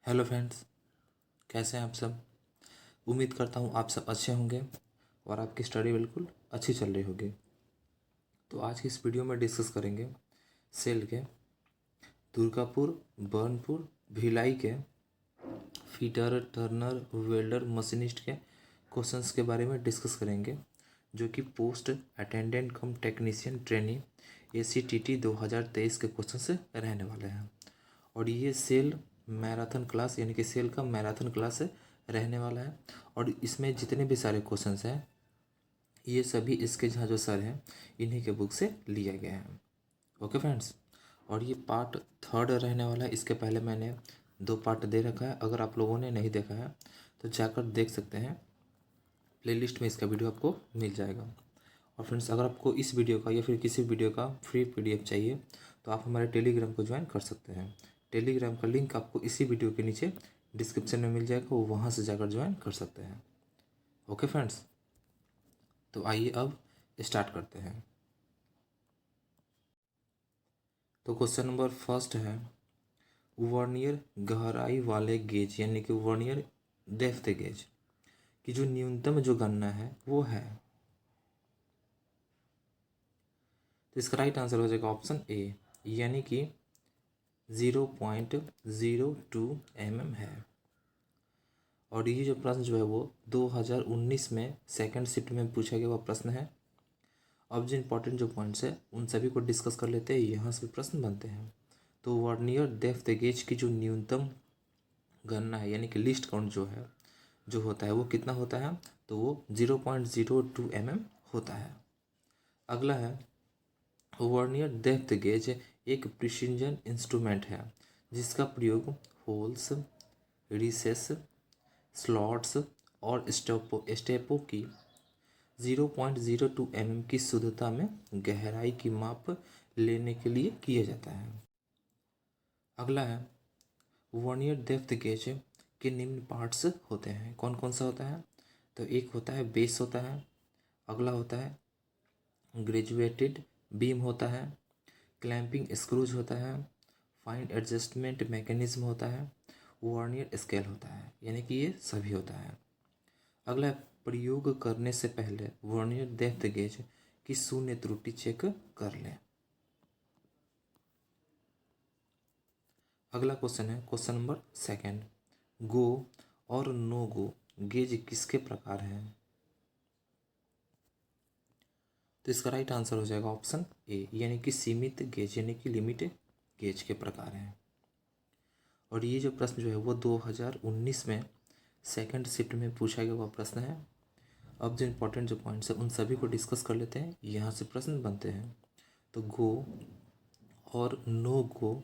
Hello friends, कैसे हैं आप सब। उम्मीद करता हूँ आप सब अच्छे होंगे और आपकी स्टडी बिल्कुल अच्छी चल रही होगी। तो आज की इस वीडियो में डिस्कस करेंगे सेल के दुर्गापुर, बर्नपुर, भिलाई के फीटर, टर्नर, वेल्डर, मशीनिस्ट के क्वेश्चंस के बारे में डिस्कस करेंगे, जो कि पोस्ट अटेंडेंट कम टेक्नीशियन ट्रेनी ACTT 2023 के क्वेश्चन से रहने वाले हैं। और ये सेल मैराथन क्लास यानी कि सेल का मैराथन क्लास रहने वाला है। और इसमें जितने भी सारे क्वेश्चंस हैं ये सभी इसके जहाँ जो सर हैं इन्हीं के बुक से लिए गए हैं। ओके फ्रेंड्स, और ये पार्ट थर्ड रहने वाला है। इसके पहले मैंने 2 पार्ट दे रखा है, अगर आप लोगों ने नहीं देखा है तो जाकर देख सकते हैं, प्लेलिस्ट में इसका वीडियो आपको मिल जाएगा। और फ्रेंड्स, अगर आपको इस वीडियो का या फिर किसी वीडियो का फ्री PDF चाहिए तो आप हमारे टेलीग्राम को ज्वाइन कर सकते हैं। टेलीग्राम का लिंक आपको इसी वीडियो के नीचे डिस्क्रिप्शन में मिल जाएगा, वो वहाँ से जाकर ज्वाइन कर सकते हैं। ओके फ्रेंड्स, तो आइए अब स्टार्ट करते हैं। तो क्वेश्चन नंबर फर्स्ट है, वर्नियर गहराई वाले गेज यानी कि वर्नियर डेप्थ गेज की जो न्यूनतम जो गणना है वो है। तो इसका राइट आंसर हो जाएगा ऑप्शन ए, यानी कि 0.02 mm है। और ये जो प्रश्न जो है वो 2019 में सेकंड शिफ्ट में पूछा गया हुआ प्रश्न है। अब जो इम्पोर्टेंट जो पॉइंट्स है उन सभी को डिस्कस कर लेते हैं, यहाँ से प्रश्न बनते हैं। तो वर्नियर डेप्थ गेज की जो न्यूनतम गणना है यानी कि लिस्ट काउंट जो है जो होता है वो कितना होता है, तो वो 0.02 mm होता है। अगला है, वर्नियर डेप्थ गेज एक प्रिसिजन इंस्ट्रूमेंट है जिसका प्रयोग होल्स, रिसेस, स्लॉट्स और स्टेपों की 0.02 mm की शुद्धता में गहराई की माप लेने के लिए किया जाता है। अगला है, वर्नियर डेप्थ गेज के निम्न पार्ट्स होते हैं। कौन कौन सा होता है, तो एक होता है बेस होता है, अगला होता है ग्रेजुएटेड बीम होता है, क्लैंपिंग स्क्रूज होता है, फाइन एडजस्टमेंट मैकेनिज्म होता है, वर्नियर स्केल होता है, यानी कि ये सभी होता है। अगला है, प्रयोग करने से पहले वर्नियर डेप्थ गेज की शून्य त्रुटि चेक कर लें। अगला क्वेश्चन है क्वेश्चन नंबर सेकंड, गो और नो गो गेज किसके प्रकार हैं। तो इसका राइट आंसर हो जाएगा ऑप्शन ए, यानी कि सीमित गेज यानी कि लिमिटेड गेज के प्रकार हैं। और ये जो प्रश्न जो है वो 2019 में सेकंड शिफ्ट में पूछा गया हुआ प्रश्न है। अब जो इम्पोर्टेंट जो पॉइंट्स हैं उन सभी को डिस्कस कर लेते हैं, यहाँ से प्रश्न बनते हैं। तो गो और नो गो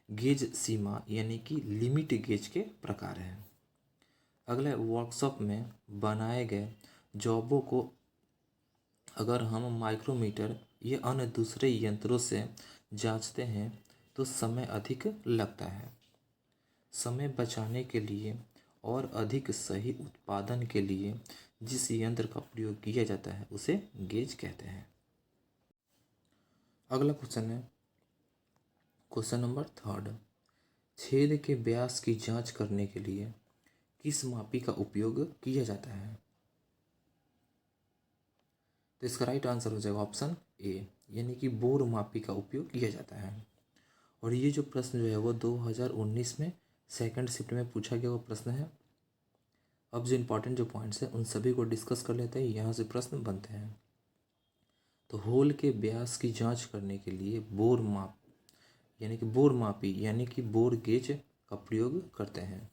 गेज सीमा यानी कि लिमिट गेज के प्रकार हैं। अगले, वर्कशॉप में बनाए गए जॉबों को अगर हम माइक्रोमीटर या अन्य दूसरे यंत्रों से जांचते हैं तो समय अधिक लगता है। समय बचाने के लिए और अधिक सही उत्पादन के लिए जिस यंत्र का प्रयोग किया जाता है उसे गेज कहते हैं। अगला क्वेश्चन है क्वेश्चन नंबर थर्ड, छेद के व्यास की जांच करने के लिए किस मापी का उपयोग किया जाता है। तो इसका राइट आंसर हो जाएगा ऑप्शन ए, यानी कि बोर मापी का उपयोग किया जाता है। और ये जो प्रश्न जो है वो 2019 में सेकंड शिफ्ट में पूछा गया वो प्रश्न है। अब जो इम्पोर्टेंट जो पॉइंट्स हैं उन सभी को डिस्कस कर लेते हैं, यहाँ से प्रश्न बनते हैं। तो होल के व्यास की जांच करने के लिए बोर माप यानी कि बोर मापी यानी कि बोर गेज का प्रयोग करते हैं।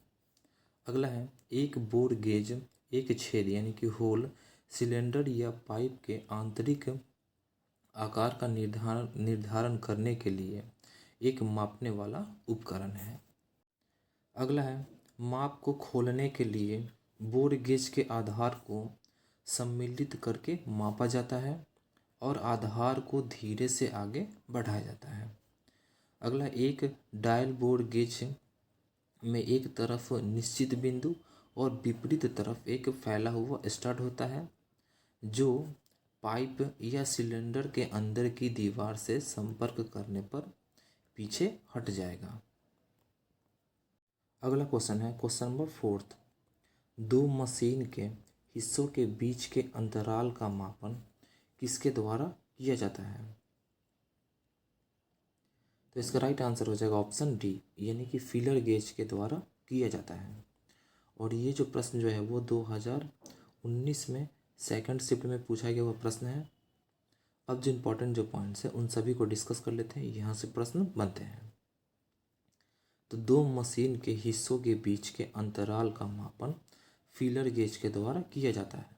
अगला है, एक बोर गेज एक छेद यानी कि होल सिलेंडर या पाइप के आंतरिक आकार का निर्धारण करने के लिए एक मापने वाला उपकरण है। अगला है, माप को खोलने के लिए बोर गेज के आधार को सम्मिलित करके मापा जाता है और आधार को धीरे से आगे बढ़ाया जाता है। अगला, एक डायल बोर गेज में एक तरफ निश्चित बिंदु और विपरीत तरफ एक फैला हुआ स्टड होता है जो पाइप या सिलेंडर के अंदर की दीवार से संपर्क करने पर पीछे हट जाएगा। अगला क्वेश्चन है क्वेश्चन नंबर 4। दो मशीन के हिस्सों के बीच के अंतराल का मापन किसके द्वारा किया जाता है? तो इसका राइट आंसर हो जाएगा ऑप्शन डी, यानी कि फीलर गेज के द्वारा किया जाता है। और ये जो प्रश्न जो है वो 2019 में सेकंड शिफ्ट में पूछा गया हुआ प्रश्न है। अब जो इम्पोर्टेंट जो पॉइंट्स हैं उन सभी को डिस्कस कर लेते हैं, यहाँ से प्रश्न बनते हैं। तो दो मशीन के हिस्सों के बीच के अंतराल का मापन फीलर गेज के द्वारा किया जाता है।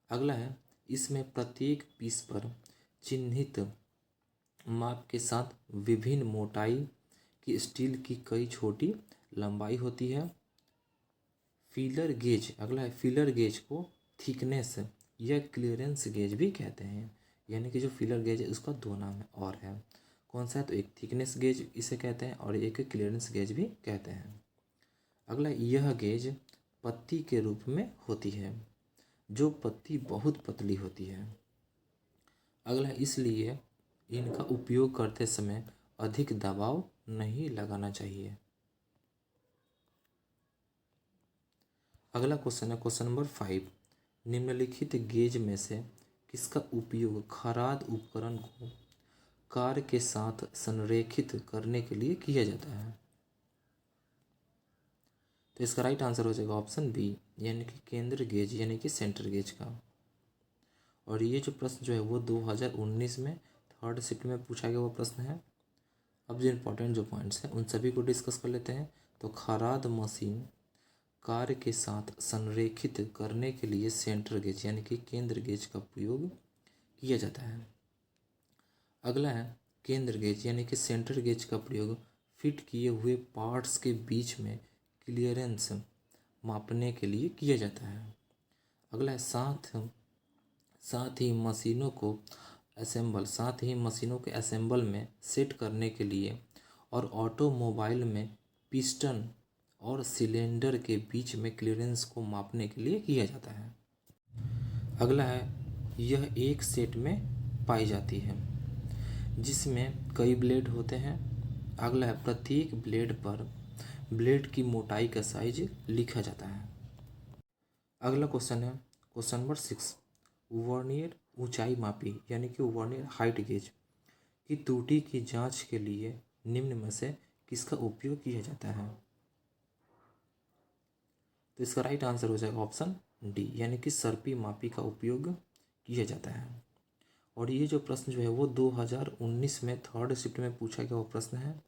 अगला है, इसमें प्रत्येक पीस पर चिन्हित माप के साथ विभिन्न मोटाई की स्टील की कई छोटी लंबाई होती है। फीलर गेज, अगला है, फीलर गेज को थिकनेस या क्लियरेंस गेज भी कहते हैं, यानी कि जो फीलर गेज है उसका दो नाम है और है। कौन सा है? तो एक थिकनेस गेज इसे कहते हैं और एक क्लियरेंस गेज भी कहते हैं। अगला, यह गेज पत्ती के रूप में होती है, जो पत्ती बहुत पतली होती है। अगला, इसलिए इनका उपयोग करते समय अधिक दबाव नहीं लगाना चाहिए। अगला क्वेश्चन है क्वेश्चन नंबर 5। निम्नलिखित गेज में से किसका उपयोग खराद उपकरण को कार के साथ संरेखित करने के लिए किया जाता है? तो इसका राइट आंसर हो जाएगा ऑप्शन बी, यानी कि केंद्र गेज, यानी कि सेंटर गेज का। और ये जो प्रश्न जो है वो 2019 में थर्ड शिफ्ट में पूछा गया वो प्रश्न है। अब जो इम्पोर्टेंट जो पॉइंट्स हैं उन सभी को डिस्कस कर लेते हैं। तो खराद मशीन कार के साथ संरेखित करने के लिए सेंटर गेज, यानी कि केंद्र गेज का प्रयोग किया जाता है। अगला है, केंद्र गेज यानी कि सेंटर गेज का प्रयोग फिट किए हुए पार्ट्स के बीच में क्लियरेंस मापने के लिए किया जाता है। अगला है, साथ ही मशीनों के असेंबल में सेट करने के लिए और ऑटोमोबाइल में पिस्टन और सिलेंडर के बीच में क्लियरेंस को मापने के लिए किया जाता है। अगला है, यह एक सेट में पाई जाती है जिसमें कई ब्लेड होते हैं। अगला है, प्रत्येक ब्लेड पर ब्लेड की मोटाई का साइज लिखा जाता है। अगला क्वेश्चन है क्वेश्चन नंबर 6। वर्नियर ऊंचाई मापी, यानी कि वर्नियर हाइट गेज की त्रुटि की जांच के लिए निम्न में से किसका उपयोग किया जाता है? तो इसका राइट आंसर हो जाएगा ऑप्शन डी, यानी कि सर्पी मापी का उपयोग किया जाता है। और ये जो प्रश्न जो है वो 2019 में थर्ड शिफ्ट में पूछा गया वो प्रश्न है।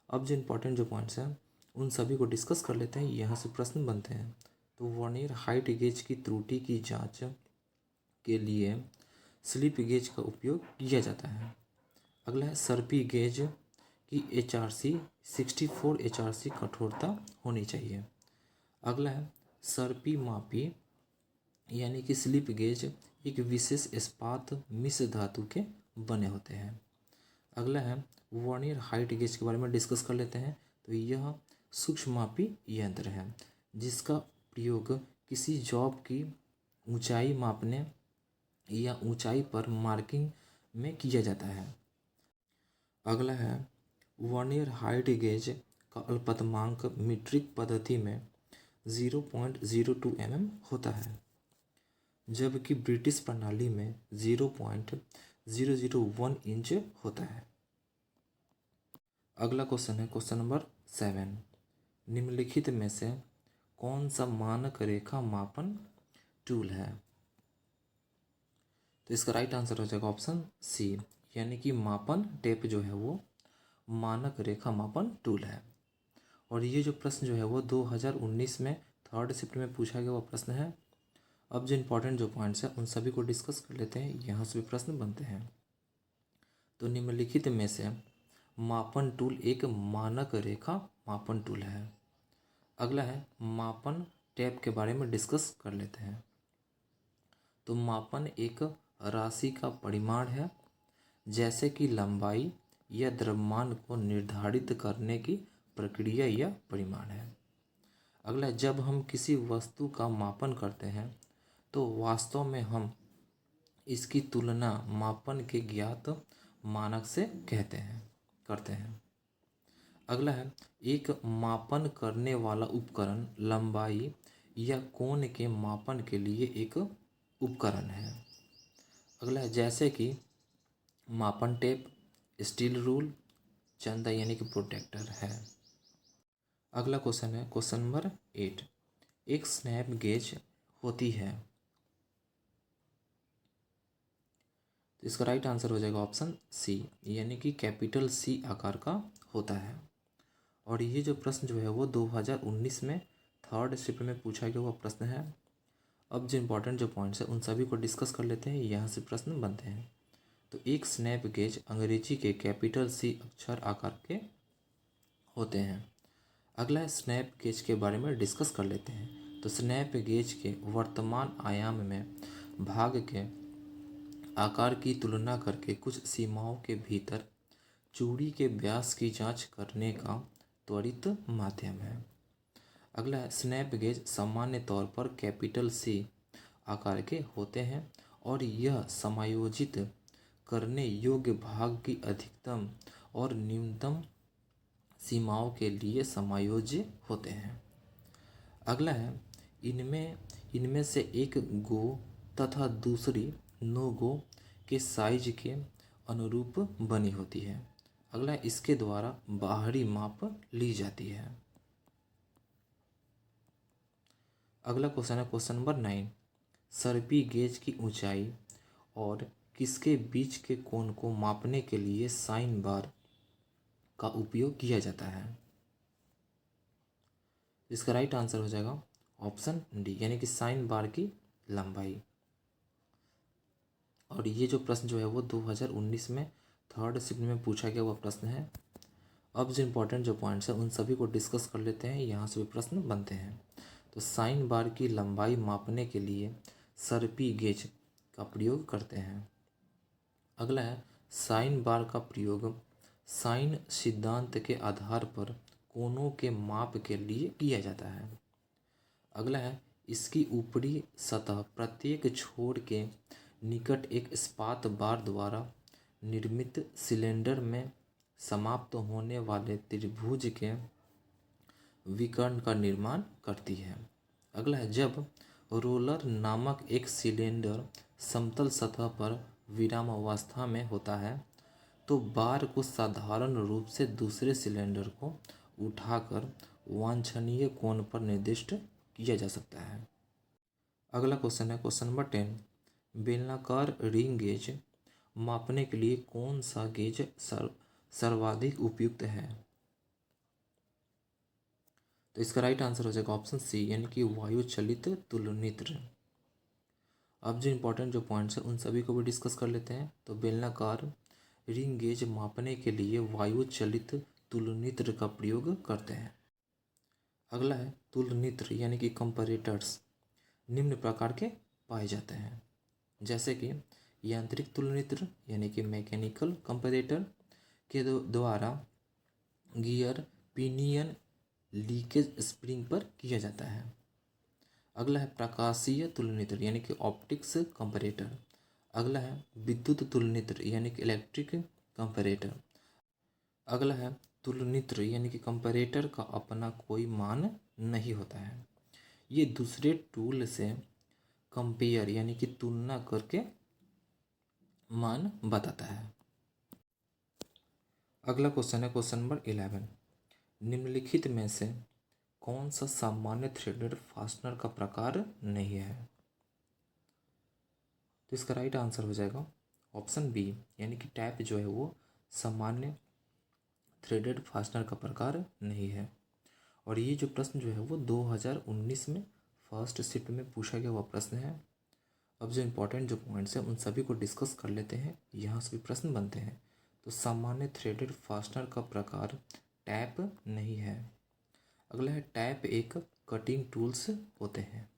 अब जो इम्पोर्टेंट जो पॉइंट्स हैं उन सभी को डिस्कस कर लेते हैं, यहाँ से प्रश्न बनते हैं। तो वर्नियर हाइट गेज की त्रुटि की जांच के लिए स्लिप गेज का उपयोग किया जाता है। अगला है, सर्पी गेज की HRC 64 HRC कठोरता होनी चाहिए। अगला है, सर्पी मापी यानी कि स्लिप गेज एक विशेष इस्पात मिश्र धातु के बने होते हैं। अगला है, वर्नियर हाइट गेज के बारे में डिस्कस कर लेते हैं। तो यह सूक्ष्म मापी यंत्र है जिसका प्रयोग किसी जॉब की ऊंचाई मापने या ऊंचाई पर मार्किंग में किया जाता है। अगला है, वर्नियर हाइट गेज का अल्पतमांक मीट्रिक पद्धति में 0.02 mm होता है, जबकि ब्रिटिश प्रणाली में 0.001 इंच होता है। अगला क्वेश्चन है क्वेश्चन नंबर 7। निम्नलिखित में से कौन सा मानक रेखा मापन टूल है? तो इसका राइट आंसर हो जाएगा ऑप्शन सी, यानी कि मापन टेप जो है वो मानक रेखा मापन टूल है। और ये जो प्रश्न जो है वो 2019 में थर्ड शिफ्ट में पूछा गया वो प्रश्न है। अब जो इम्पोर्टेंट जो पॉइंट्स हैं उन सभी को डिस्कस कर लेते हैं, यहाँ से भी प्रश्न बनते हैं। तो निम्नलिखित में से मापन टूल एक मानक रेखा मापन टूल है। अगला है, मापन टेप के बारे में डिस्कस कर लेते हैं। तो मापन एक राशि का परिमाण है, जैसे कि लंबाई या द्रव्यमान को निर्धारित करने की प्रक्रिया या परिमाण है। अगला, जब हम किसी वस्तु का मापन करते हैं तो वास्तव में हम इसकी तुलना मापन के ज्ञात मानक से करते हैं। अगला है एक मापन करने वाला उपकरण लंबाई या कोण के मापन के लिए एक उपकरण है। अगला है जैसे कि मापन टेप, स्टील रूल, चंदा यानी कि प्रोटेक्टर है। अगला क्वेश्चन है क्वेश्चन नंबर 8। एक स्नैप गेज होती है, तो इसका राइट आंसर हो जाएगा ऑप्शन सी, यानी कि कैपिटल सी आकार का होता है। और ये जो प्रश्न जो है वो 2019 में थर्ड शिफ्ट में पूछा गया हुआ प्रश्न है। अब जो इम्पोर्टेंट जो पॉइंट्स है उन सभी को डिस्कस कर लेते हैं, यहाँ से प्रश्न बनते हैं। तो एक स्नैप गेज अंग्रेजी के कैपिटल सी अक्षर आकार के होते हैं। अगला है स्नैप गेज के बारे में डिस्कस कर लेते हैं। तो स्नैप गेज के वर्तमान आयाम में भाग के आकार की तुलना करके कुछ सीमाओं के भीतर चूड़ी के व्यास की जांच करने का त्वरित माध्यम है। अगला है स्नैप गेज सामान्य तौर पर कैपिटल सी आकार के होते हैं और यह समायोजित करने योग्य भाग की अधिकतम और न्यूनतम सीमाओं के लिए समायोज्य होते हैं। अगला है इनमें इनमें से एक गो तथा दूसरी नो गो के साइज के अनुरूप बनी होती है। अगला है इसके द्वारा बाहरी माप ली जाती है। अगला क्वेश्चन है क्वेश्चन नंबर 9। सर्पी गेज की ऊंचाई और किसके बीच के कोण को मापने के लिए साइन बार का उपयोग किया जाता है। इसका राइट आंसर हो जाएगा ऑप्शन डी, यानी कि साइन बार की लंबाई। और ये जो प्रश्न जो है वो 2019 में थर्ड शिफ्ट में पूछा गया हुआ प्रश्न है। अब जो इम्पोर्टेंट जो पॉइंट्स हैं उन सभी को डिस्कस कर लेते हैं, यहाँ से भी प्रश्न बनते हैं। तो साइन बार की लंबाई मापने के लिए सर्पी गेज का प्रयोग करते हैं। अगला है साइन बार का प्रयोग साइन सिद्धांत के आधार पर कोणों के माप के लिए किया जाता है। अगला है इसकी ऊपरी सतह प्रत्येक छोर के निकट एक इस्पात बार द्वारा निर्मित सिलेंडर में समाप्त होने वाले त्रिभुज के विकर्ण का निर्माण करती है। अगला है जब रोलर नामक एक सिलेंडर समतल सतह पर विरामावस्था में होता है तो बार को साधारण रूप से दूसरे सिलेंडर को उठाकर वांछनीय कोण पर निर्दिष्ट किया जा सकता है। अगला क्वेश्चन है क्वेश्चन नंबर 10। बेलनाकार रिंग गेज मापने के लिए कौन सा गेज सर्वाधिक उपयुक्त है। तो इसका राइट आंसर हो जाएगा ऑप्शन सी, यानी कि वायु चलित तुलनित्र। अब जो इम्पोर्टेंट जो पॉइंट्स हैं उन सभी को भी डिस्कस कर लेते हैं। तो बेलनाकार रिंग गेज मापने के लिए वायु चलित तुलनित्र का प्रयोग करते हैं। अगला है तुलनित्र यानी कि कंपैरेटर्स निम्न प्रकार के पाए जाते हैं, जैसे कि यांत्रिक तुलनित्र यानी कि मैकेनिकल कंपैरेटर के द्वारा गियर पिनियन लीकेज स्प्रिंग पर किया जाता है। अगला है प्रकाशीय तुलनित्र यानी कि ऑप्टिक्स कंपैरेटर। अगला है विद्युत तुलनित्र यानी कि इलेक्ट्रिक कंपैरेटर। अगला है तुलनित्र यानी कि कंपैरेटर का अपना कोई मान नहीं होता है, ये दूसरे टूल से कंपेयर यानी कि तुलना करके मान बताता है। अगला क्वेश्चन है क्वेश्चन नंबर 11। निम्नलिखित में से कौन सा सामान्य थ्रेडेड फास्टनर का प्रकार नहीं है। तो इसका राइट आंसर हो जाएगा ऑप्शन बी, यानी कि टैप जो है वो सामान्य थ्रेडेड फास्टनर का प्रकार नहीं है। और ये जो प्रश्न जो है वो 2019 में फर्स्ट शिफ्ट में पूछा गया हुआ प्रश्न है। अब जो इम्पोर्टेंट जो पॉइंट्स हैं उन सभी को डिस्कस कर लेते हैं, यहाँ से भी प्रश्न बनते हैं। तो सामान्य थ्रेडेड फास्टनर का प्रकार टैप नहीं है। अगला है टैप एक कटिंग टूल्स होते हैं।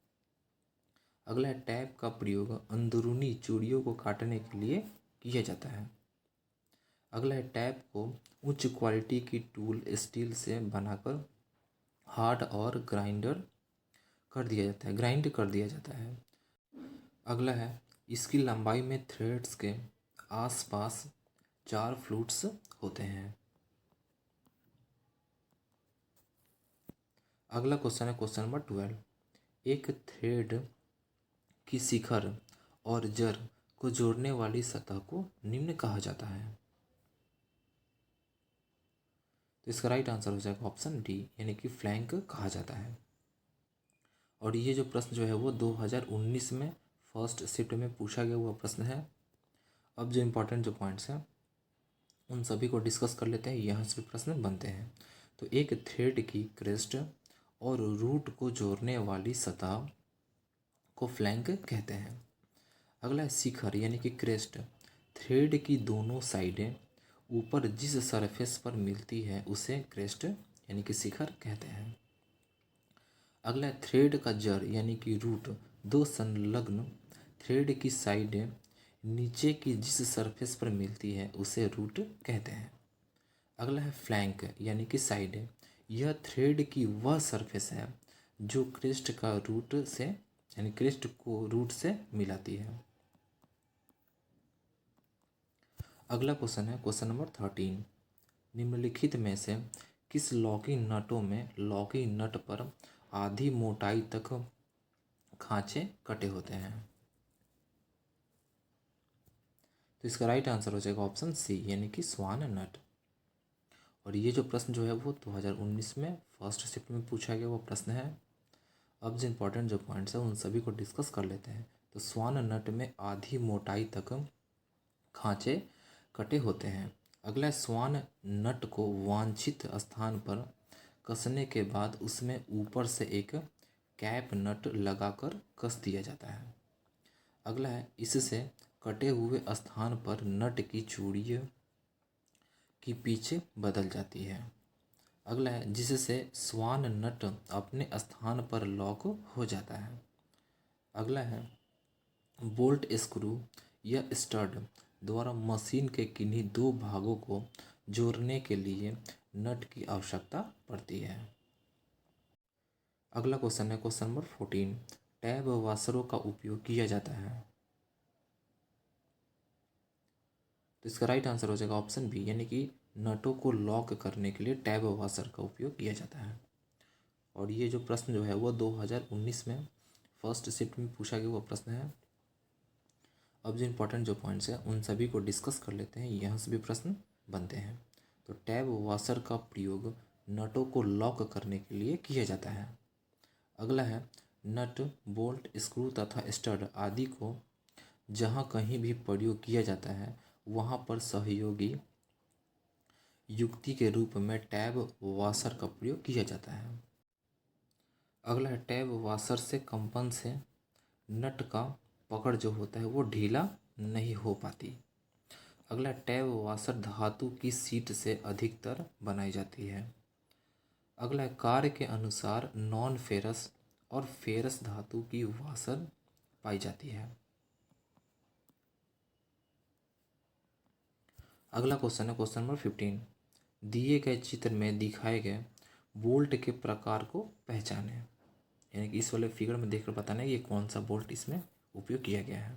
अगला है टैप का प्रयोग अंदरूनी चूड़ियों को काटने के लिए किया जाता है। अगला है टैप को उच्च क्वालिटी की टूल स्टील से बनाकर हार्ड और ग्राइंड कर दिया जाता है। अगला है इसकी लंबाई में थ्रेड्स के आसपास 4 फ्लूट्स होते हैं। अगला क्वेश्चन है क्वेश्चन नंबर 12। एक थ्रेड की शिखर और जड़ को जोड़ने वाली सतह को निम्न कहा जाता है। तो इसका राइट आंसर हो जाएगा ऑप्शन डी, यानी कि फ्लैंक कहा जाता है। और ये जो प्रश्न जो है वो 2019 में फर्स्ट शिफ्ट में पूछा गया हुआ प्रश्न है। अब जो इम्पोर्टेंट जो पॉइंट्स हैं उन सभी को डिस्कस कर लेते हैं, यहाँ से प्रश्न बनते हैं। तो एक थ्रेड की क्रेस्ट और रूट को जोड़ने वाली सतह को फ्लैंक कहते हैं। अगला है शिखर यानी कि क्रेस्ट। थ्रेड की दोनों साइडें ऊपर जिस सरफेस पर मिलती है उसे क्रेस्ट यानी कि शिखर कहते हैं। अगला है थ्रेड का जड़ यानी कि रूट। दो संलग्न थ्रेड की साइडें नीचे की जिस सरफेस पर मिलती है उसे रूट कहते हैं। अगला है फ्लैंक यानी कि साइडें। यह थ्रेड की वह सरफेस है जो क्रेस्ट का रूट से यानी क्रेस्ट को रूट से मिलाती है। अगला क्वेश्चन है क्वेश्चन नंबर 13। निम्नलिखित में से किस लॉकिंग नटों में लॉकिंग नट पर आधी मोटाई तक खांचे कटे होते हैं। तो इसका राइट आंसर हो जाएगा ऑप्शन सी, यानी कि स्वान नट। और ये जो प्रश्न जो है वो 2019 में फर्स्ट शिफ्ट में पूछा गया वो प्रश्न है। अब जो इम्पोर्टेंट जो पॉइंट्स हैं उन सभी को डिस्कस कर लेते हैं। तो स्वान नट में आधी मोटाई तक खांचे कटे होते हैं। अगला है स्वान नट को वांछित स्थान पर कसने के बाद उसमें ऊपर से एक कैप नट लगाकर कस दिया जाता है। अगला है इससे कटे हुए स्थान पर नट की चूड़ी की पीछे बदल जाती है। अगला है जिससे स्वान नट अपने स्थान पर लॉक हो जाता है। अगला है बोल्ट स्क्रू या स्टड द्वारा मशीन के किन्हीं दो भागों को जोड़ने के लिए नट की आवश्यकता पड़ती है। अगला क्वेश्चन है क्वेश्चन नंबर 14। टैब वाशरों का उपयोग किया जाता है। तो इसका राइट आंसर हो जाएगा ऑप्शन बी, यानी कि नटों को लॉक करने के लिए टैब वाशर का उपयोग किया जाता है। और ये जो प्रश्न जो है वो 2019 में फर्स्ट शिफ्ट में पूछा गया वो प्रश्न है। अब जो इम्पोर्टेंट जो पॉइंट्स हैं उन सभी को डिस्कस कर लेते हैं, यहाँ से भी प्रश्न बनते हैं। तो टैब वाशर का प्रयोग नटों को लॉक करने के लिए किया जाता है। अगला है नट बोल्ट स्क्रू तथा स्टड आदि को जहाँ कहीं भी प्रयोग किया जाता है वहाँ पर सहयोगी युक्ति के रूप में टैब वाशर का प्रयोग किया जाता है। अगला है टैब वाशर से कंपन से नट का पकड़ जो होता है वो ढीला नहीं हो पाती। अगला टैब वाशर धातु की सीट से अधिकतर बनाई जाती है। अगला है कार्य के अनुसार नॉन फेरस और फेरस धातु की वाशर पाई जाती है। अगला क्वेश्चन है क्वेश्चन नंबर 15। दिए गए चित्र में दिखाए गए बोल्ट के प्रकार को पहचानें। यानी कि इस वाले फिगर में देखकर बताना है ये कौन सा बोल्ट इसमें उपयोग किया गया है।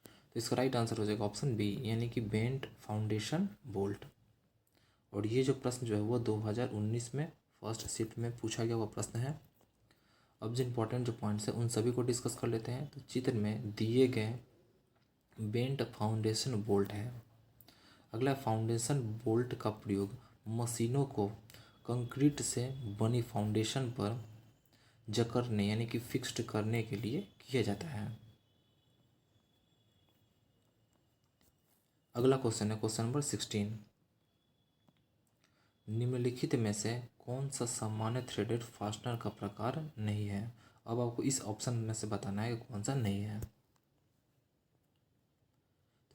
तो इसका राइट आंसर हो जाएगा ऑप्शन बी, यानी कि बेंट फाउंडेशन बोल्ट। और ये जो प्रश्न जो है वो 2019 में फर्स्ट शिफ्ट में पूछा गया वो प्रश्न है। अब जो इम्पोर्टेंट जो पॉइंट्स हैं उन सभी को डिस्कस कर लेते हैं। तो चित्र में दिए गए बेंट फाउंडेशन बोल्ट है। अगला फाउंडेशन बोल्ट का प्रयोग मशीनों को कंक्रीट से बनी फाउंडेशन पर जकड़ने यानी कि फिक्स्ड करने के लिए किया जाता है। अगला क्वेश्चन है क्वेश्चन नंबर 16। निम्नलिखित में से कौन सा सामान्य थ्रेडेड फास्टनर का प्रकार नहीं है। अब आपको इस ऑप्शन में से बताना है कि कौन सा नहीं है।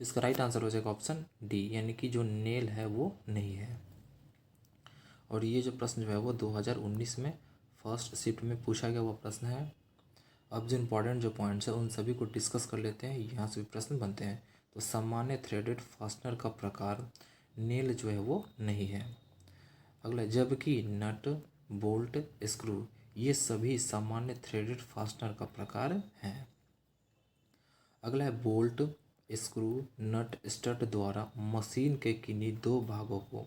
तो इसका राइट आंसर हो जाएगा ऑप्शन डी, यानी कि जो नेल है वो नहीं है। और ये जो प्रश्न जो है वो 2019 में फर्स्ट शिफ्ट में पूछा गया वो प्रश्न है। अब जो इम्पोर्टेंट जो पॉइंट्स हैं उन सभी को डिस्कस कर लेते हैं, यहाँ से भी प्रश्न बनते हैं। तो सामान्य थ्रेडेड फास्टनर का प्रकार नेल जो है वो नहीं है। अगला जबकि नट बोल्ट स्क्रू ये सभी सामान्य थ्रेडेड फास्टनर का प्रकार हैं। अगला है बोल्ट स्क्रू नट स्टड द्वारा मशीन के किन्हीं दो भागों को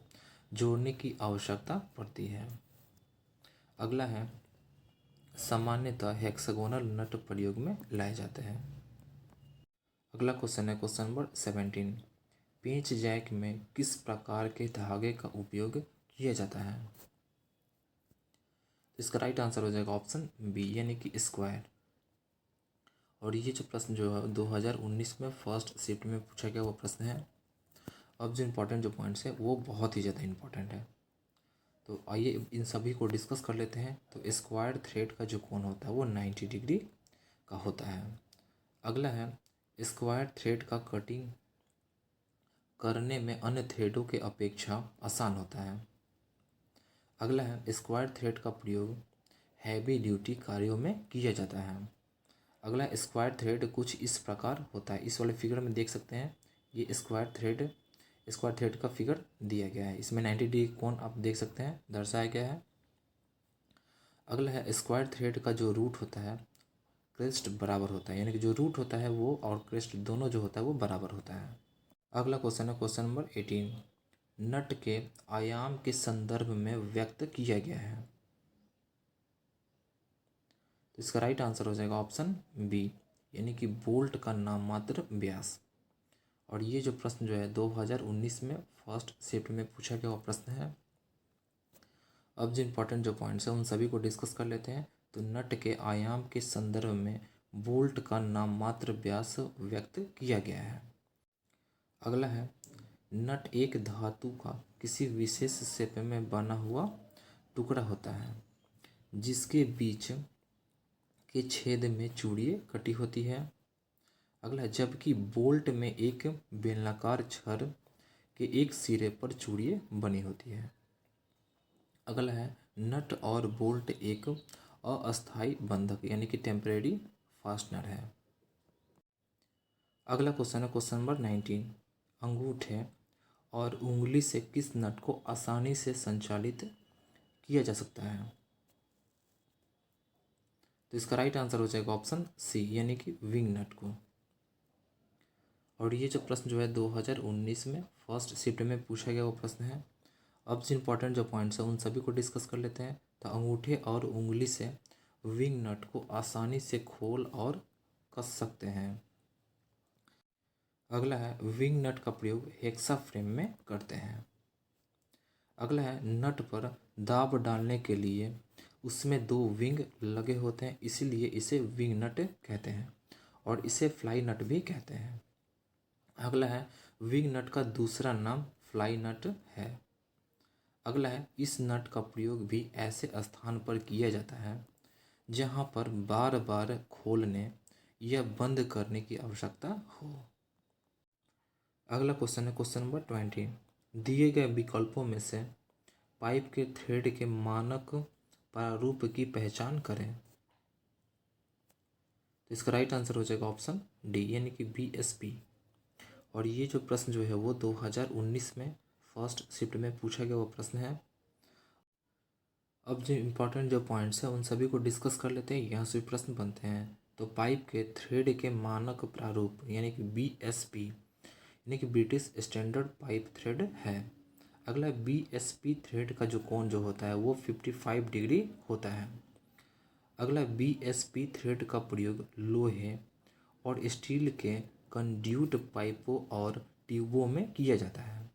जोड़ने की आवश्यकता पड़ती है। अगला है सामान्यतः हेक्सागोनल नट प्रयोग में लाए जाते हैं। अगला क्वेश्चन है क्वेश्चन नंबर 17। पेंच जैक में किस प्रकार के धागे का उपयोग किया जाता है? इसका राइट आंसर हो जाएगा ऑप्शन बी यानी कि स्क्वायर। और ये जो प्रश्न जो है 2019 में फर्स्ट शिफ्ट में पूछा गया वो प्रश्न है। अब जो इम्पोर्टेंट जो पॉइंट्स है वो बहुत ही ज़्यादा इम्पोर्टेंट है, तो आइए इन सभी को डिस्कस कर लेते हैं। तो स्क्वायर थ्रेड का जो कोण होता है वो 90 डिग्री का होता है। अगला है स्क्वायर थ्रेड का कटिंग करने में अन्य थ्रेडों के अपेक्षा आसान होता है। अगला है स्क्वायर थ्रेड का प्रयोग हैवी ड्यूटी कार्यों में किया जाता है। अगला स्क्वायर थ्रेड कुछ इस प्रकार होता है। इस वाले फिगर में देख सकते हैं ये स्क्वायर थ्रेड का फिगर दिया गया है। इसमें 90 डिग्री कोण आप देख सकते हैं दर्शाया गया है। अगला है स्क्वायर थ्रेड का जो रूट होता है क्रेस्ट बराबर होता है, यानी कि जो रूट होता है वो और क्रेस्ट दोनों जो होता है वो बराबर होता है। अगला क्वेश्चन है क्वेश्चन नंबर 18। नट के आयाम के संदर्भ में व्यक्त किया गया है। तो इसका राइट आंसर हो जाएगा ऑप्शन बी यानी कि बोल्ट का नाममात्र व्यास। और ये जो प्रश्न जो है 2019 में फर्स्ट शिफ्ट में पूछा गया वो प्रश्न है। अब जो इम्पोर्टेंट जो पॉइंट्स हैं उन सभी को डिस्कस कर लेते हैं। तो नट के आयाम के संदर्भ में बोल्ट का नाममात्र व्यास व्यक्त किया गया है। अगला है नट एक धातु का किसी विशेष शेप में बना हुआ टुकड़ा होता है जिसके बीच के छेद में चूड़ियाँ कटी होती है। अगला जबकि बोल्ट में एक बेलनाकार छड़ के एक सिरे पर चूड़ियाँ बनी होती है। अगला है नट और बोल्ट एक अस्थायी बंधक यानी कि टेम्परेरी फास्टनर है। अगला क्वेश्चन है क्वेश्चन नंबर 19। अंगूठे और उंगली से किस नट को आसानी से संचालित किया जा सकता है? तो इसका राइट आंसर हो जाएगा ऑप्शन सी यानी कि विंग नट को। और ये जो प्रश्न जो है 2019 में फर्स्ट शिफ्ट में पूछा गया वो प्रश्न है। अब जो इम्पोर्टेंट जो पॉइंट्स हैं उन सभी को डिस्कस कर लेते हैं। तो अंगूठे और उंगली से विंग नट को आसानी से खोल और कस सकते हैं। अगला है विंग नट का प्रयोग हेक्सा फ्रेम में करते हैं। अगला है नट पर दाब डालने के लिए उसमें दो विंग लगे होते हैं इसीलिए इसे विंग नट कहते हैं और इसे फ्लाई नट भी कहते हैं। अगला है विंग नट का दूसरा नाम फ्लाई नट है। अगला है इस नट का प्रयोग भी ऐसे स्थान पर किया जाता है जहां पर बार बार खोलने या बंद करने की आवश्यकता हो। अगला क्वेश्चन है क्वेश्चन नंबर 20। दिए गए विकल्पों में से पाइप के थ्रेड के मानक प्रारूप की पहचान करें। तो इसका राइट आंसर हो जाएगा ऑप्शन डी यानी कि BSP। और ये जो प्रश्न जो है वो 2019 में फर्स्ट शिफ्ट में पूछा गया वो प्रश्न है। अब जो इम्पोर्टेंट जो पॉइंट्स हैं उन सभी को डिस्कस कर लेते हैं। यहाँ से प्रश्न बनते हैं। तो पाइप के थ्रेड के मानक प्रारूप यानी कि BSP यानी कि ब्रिटिश स्टैंडर्ड पाइप थ्रेड है। अगला BSP थ्रेड का जो कोण जो होता है वो 55 डिग्री होता है। अगला BSP थ्रेड का प्रयोग लोहे और स्टील के कंड्यूट पाइपों और ट्यूबों में किया जाता है।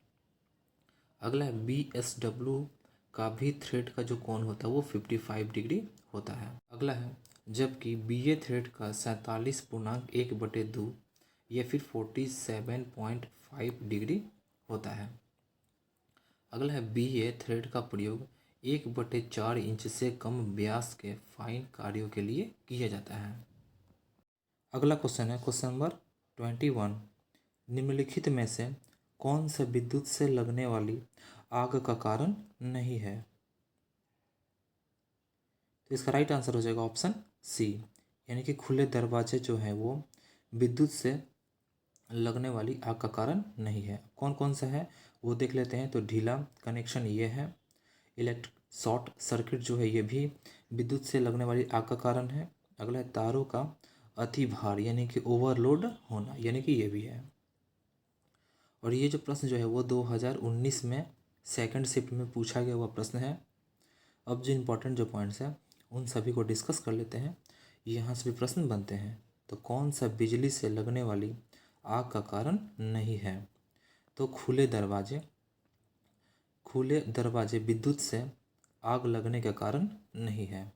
अगला है BSW का भी थ्रेड का जो कोण होता है वो 55 डिग्री होता है। अगला है जबकि BA थ्रेड का 47.1/2 या फिर 47.5 डिग्री होता है। अगला है BA थ्रेड का प्रयोग 1/4 इंच से कम व्यास के फाइन कार्यों के लिए किया जाता है। अगला क्वेश्चन है क्वेश्चन नंबर 21। निम्नलिखित में से कौन सा विद्युत से लगने वाली आग का कारण नहीं है? तो इसका राइट आंसर हो जाएगा ऑप्शन सी यानी कि खुले दरवाजे जो हैं वो विद्युत से लगने वाली आग का कारण नहीं है। कौन कौन सा है वो देख लेते हैं। तो ढीला कनेक्शन ये है। इलेक्ट्रिक शॉर्ट सर्किट जो है ये भी विद्युत से लगने वाली आग का कारण है। अगला है तारों का अतिभार यानी कि ओवरलोड होना यानी कि ये भी है। और ये जो प्रश्न जो है वो 2019 में सेकंड शिफ्ट में पूछा गया हुआ प्रश्न है। अब जो इम्पोर्टेंट जो पॉइंट्स हैं उन सभी को डिस्कस कर लेते हैं। यहाँ से भी प्रश्न बनते हैं। तो कौन सा बिजली से लगने वाली आग का कारण नहीं है? तो खुले दरवाजे विद्युत से आग लगने का कारण नहीं है।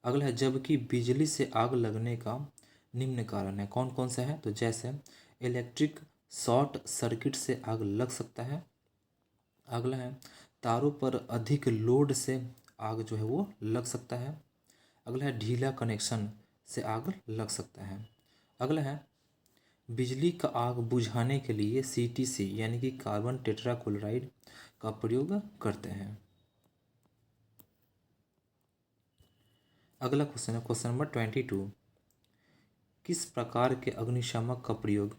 अगला है जबकि बिजली से आग लगने का निम्न कारण है। कौन कौन सा है? तो जैसे इलेक्ट्रिक शॉर्ट सर्किट से आग लग सकता है। अगला है तारों पर अधिक लोड से आग जो है वो लग सकता है। अगला है ढीला कनेक्शन से आग लग सकता है। अगला है बिजली का आग बुझाने के लिए CTC यानी कि कार्बन टेट्राक्लोराइड का प्रयोग करते हैं। अगला क्वेश्चन है क्वेश्चन नंबर 22। किस प्रकार के अग्निशामक का प्रयोग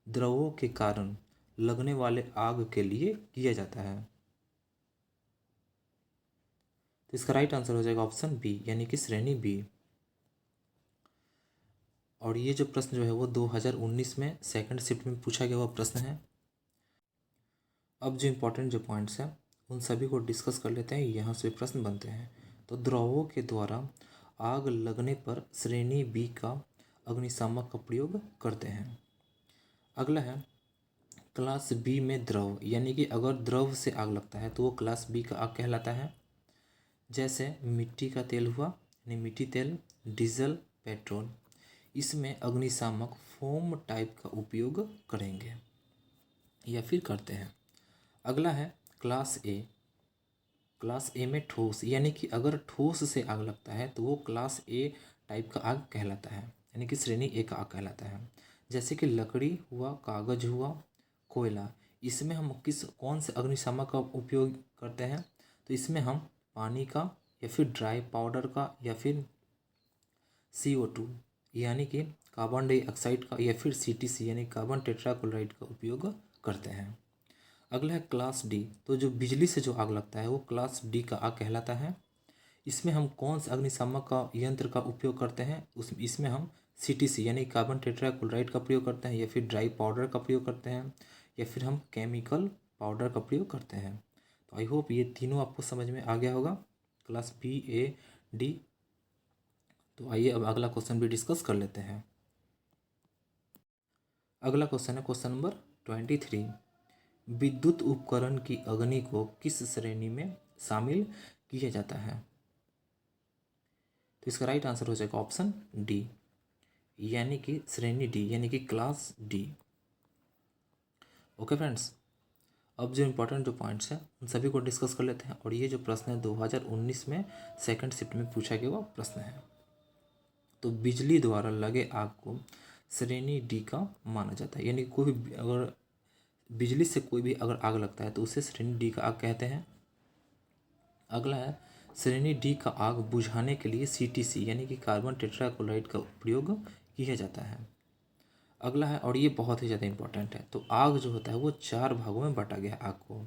द्रवों के कारण लगने वाले आग के लिए किया जाता है? तो इसका राइट आंसर हो जाएगा ऑप्शन बी यानी कि श्रेणी बी। और ये जो प्रश्न जो है वो 2019 में सेकंड शिफ्ट में पूछा गया हुआ प्रश्न है। अब जो इम्पोर्टेंट जो पॉइंट्स हैं उन सभी को डिस्कस कर लेते हैं। यहाँ से प्रश्न बनते हैं। तो द्रवों के द्वारा आग लगने पर श्रेणी बी का अग्निशामक का प्रयोग करते हैं। अगला है क्लास बी में द्रव यानी कि अगर द्रव से आग लगता है तो वो क्लास बी का आग कहलाता है। जैसे मिट्टी का तेल हुआ यानी मिट्टी तेल, डीजल, पेट्रोल, इसमें अग्निशामक फोम टाइप का उपयोग करेंगे या फिर करते हैं। अगला है क्लास ए। क्लास ए में ठोस यानी कि अगर ठोस से आग लगता है तो वो क्लास ए टाइप का आग कहलाता है यानी कि श्रेणी ए का आग कहलाता है। जैसे कि लकड़ी हुआ, कागज हुआ, कोयला, इसमें हम कौन से अग्निशामक का उपयोग करते हैं? तो इसमें हम पानी का या फिर ड्राई पाउडर का या फिर CO2 यानी कि कार्बन डाइऑक्साइड का या फिर CTC यानी कार्बन टेट्राक्लोराइड का उपयोग करते हैं। अगला है क्लास डी। तो जो बिजली से जो आग लगता है वो क्लास डी का आग कहलाता है। इसमें हम कौन सा अग्निशामक का यंत्र का उपयोग करते हैं? इसमें हम CTC यानी कार्बन टेट्राक्लोराइड का प्रयोग करते हैं या फिर ड्राई पाउडर का प्रयोग करते हैं या फिर हम केमिकल पाउडर का प्रयोग करते हैं। तो आई होप ये तीनों आपको समझ में आ गया होगा, क्लास बी, ए, डी। तो आइए अब अगला क्वेश्चन भी डिस्कस कर लेते हैं। अगला क्वेश्चन है क्वेश्चन नंबर 23। विद्युत उपकरण की अग्नि को किस श्रेणी में शामिल किया जाता है? तो इसका राइट आंसर हो जाएगा ऑप्शन डी यानी कि श्रेणी डी यानी कि क्लास डी। ओके फ्रेंड्स, अब जो इम्पोर्टेंट जो पॉइंट्स हैं उन सभी को डिस्कस कर लेते हैं। और ये जो प्रश्न है 2019 में सेकंड शिफ्ट में पूछा गया वो प्रश्न है। तो बिजली द्वारा लगे आग को श्रेणी डी का माना जाता है यानी कोई भी अगर बिजली से कोई भी अगर आग लगता है तो उसे श्रेणी डी का आग कहते हैं। अगला है श्रेणी डी का आग बुझाने के लिए CTC यानी कि कार्बन टेट्राक्लोराइड का प्रयोग किया जाता है। अगला है और ये बहुत ही ज़्यादा इंपॉर्टेंट है। तो आग जो होता है वो 4 भागों में बांटा गया है आग को।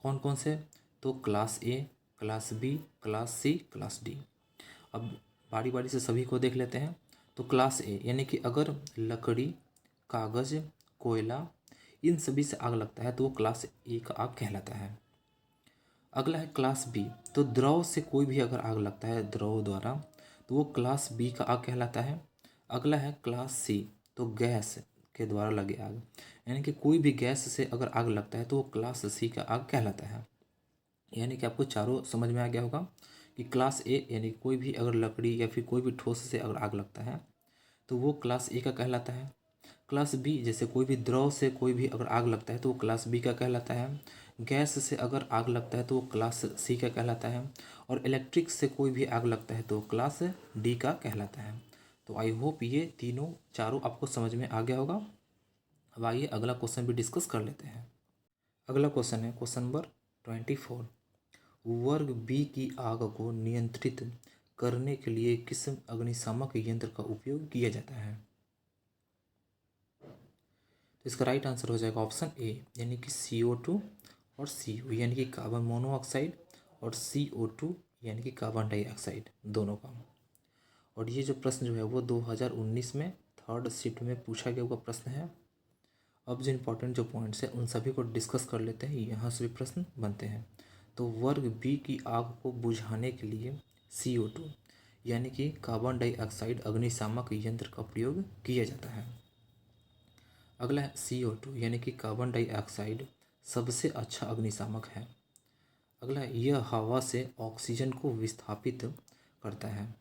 कौन कौन से? तो class A, class B, class C, class D. अब बारी बारी से सभी को देख लेते हैं। तो क्लास ए यानी कि अगर लकड़ी, कागज़, कोयला, इन सभी से आग लगता है तो वो क्लास ए का आग कहलाता है। अगला है क्लास बी। तो द्रव से कोई भी अगर आग लगता है द्रव द्वारा तो वो क्लास बी का आग कहलाता है। अगला है क्लास सी। तो गैस के द्वारा लगे आग यानी कि कोई भी गैस से अगर आग लगता है तो वो क्लास सी का आग कहलाता है। यानी कि आपको चारों समझ में आ गया होगा कि क्लास ए यानी कोई भी अगर लकड़ी या फिर कोई भी ठोस से अगर आग लगता है तो वो क्लास ए का कहलाता है। क्लास बी जैसे कोई भी द्रव से कोई भी अगर आग लगता है तो वो क्लास बी का कहलाता है। गैस से अगर आग लगता है तो वो क्लास सी का कहलाता है। और इलेक्ट्रिक से कोई भी आग लगता है तो क्लास डी का कहलाता है। तो आई होप ये तीनों चारों आपको समझ में आ गया होगा। अब आइए अगला क्वेश्चन भी डिस्कस कर लेते हैं। अगला क्वेश्चन है क्वेश्चन नंबर 24। वर्ग बी की आग को नियंत्रित करने के लिए किस अग्निशामक यंत्र का उपयोग किया जाता है? तो इसका राइट आंसर हो जाएगा ऑप्शन ए यानी कि CO2 और CO यानी कि कार्बन मोनोऑक्साइड और CO2 यानी कि कार्बन डाइऑक्साइड दोनों का। और ये जो प्रश्न जो है वो 2019 में थर्ड शिफ्ट में पूछा गया हुआ प्रश्न है। अब जो इम्पोर्टेंट जो पॉइंट्स हैं उन सभी को डिस्कस कर लेते हैं। यहाँ से भी प्रश्न बनते हैं। तो वर्ग बी की आग को बुझाने के लिए CO2 यानी कि कार्बन डाइऑक्साइड अग्निशामक यंत्र का प्रयोग किया जाता है। अगला है CO2 यानी कि कार्बन डाइऑक्साइड सबसे अच्छा अग्निशामक है। अगला है यह हवा से ऑक्सीजन को विस्थापित करता है।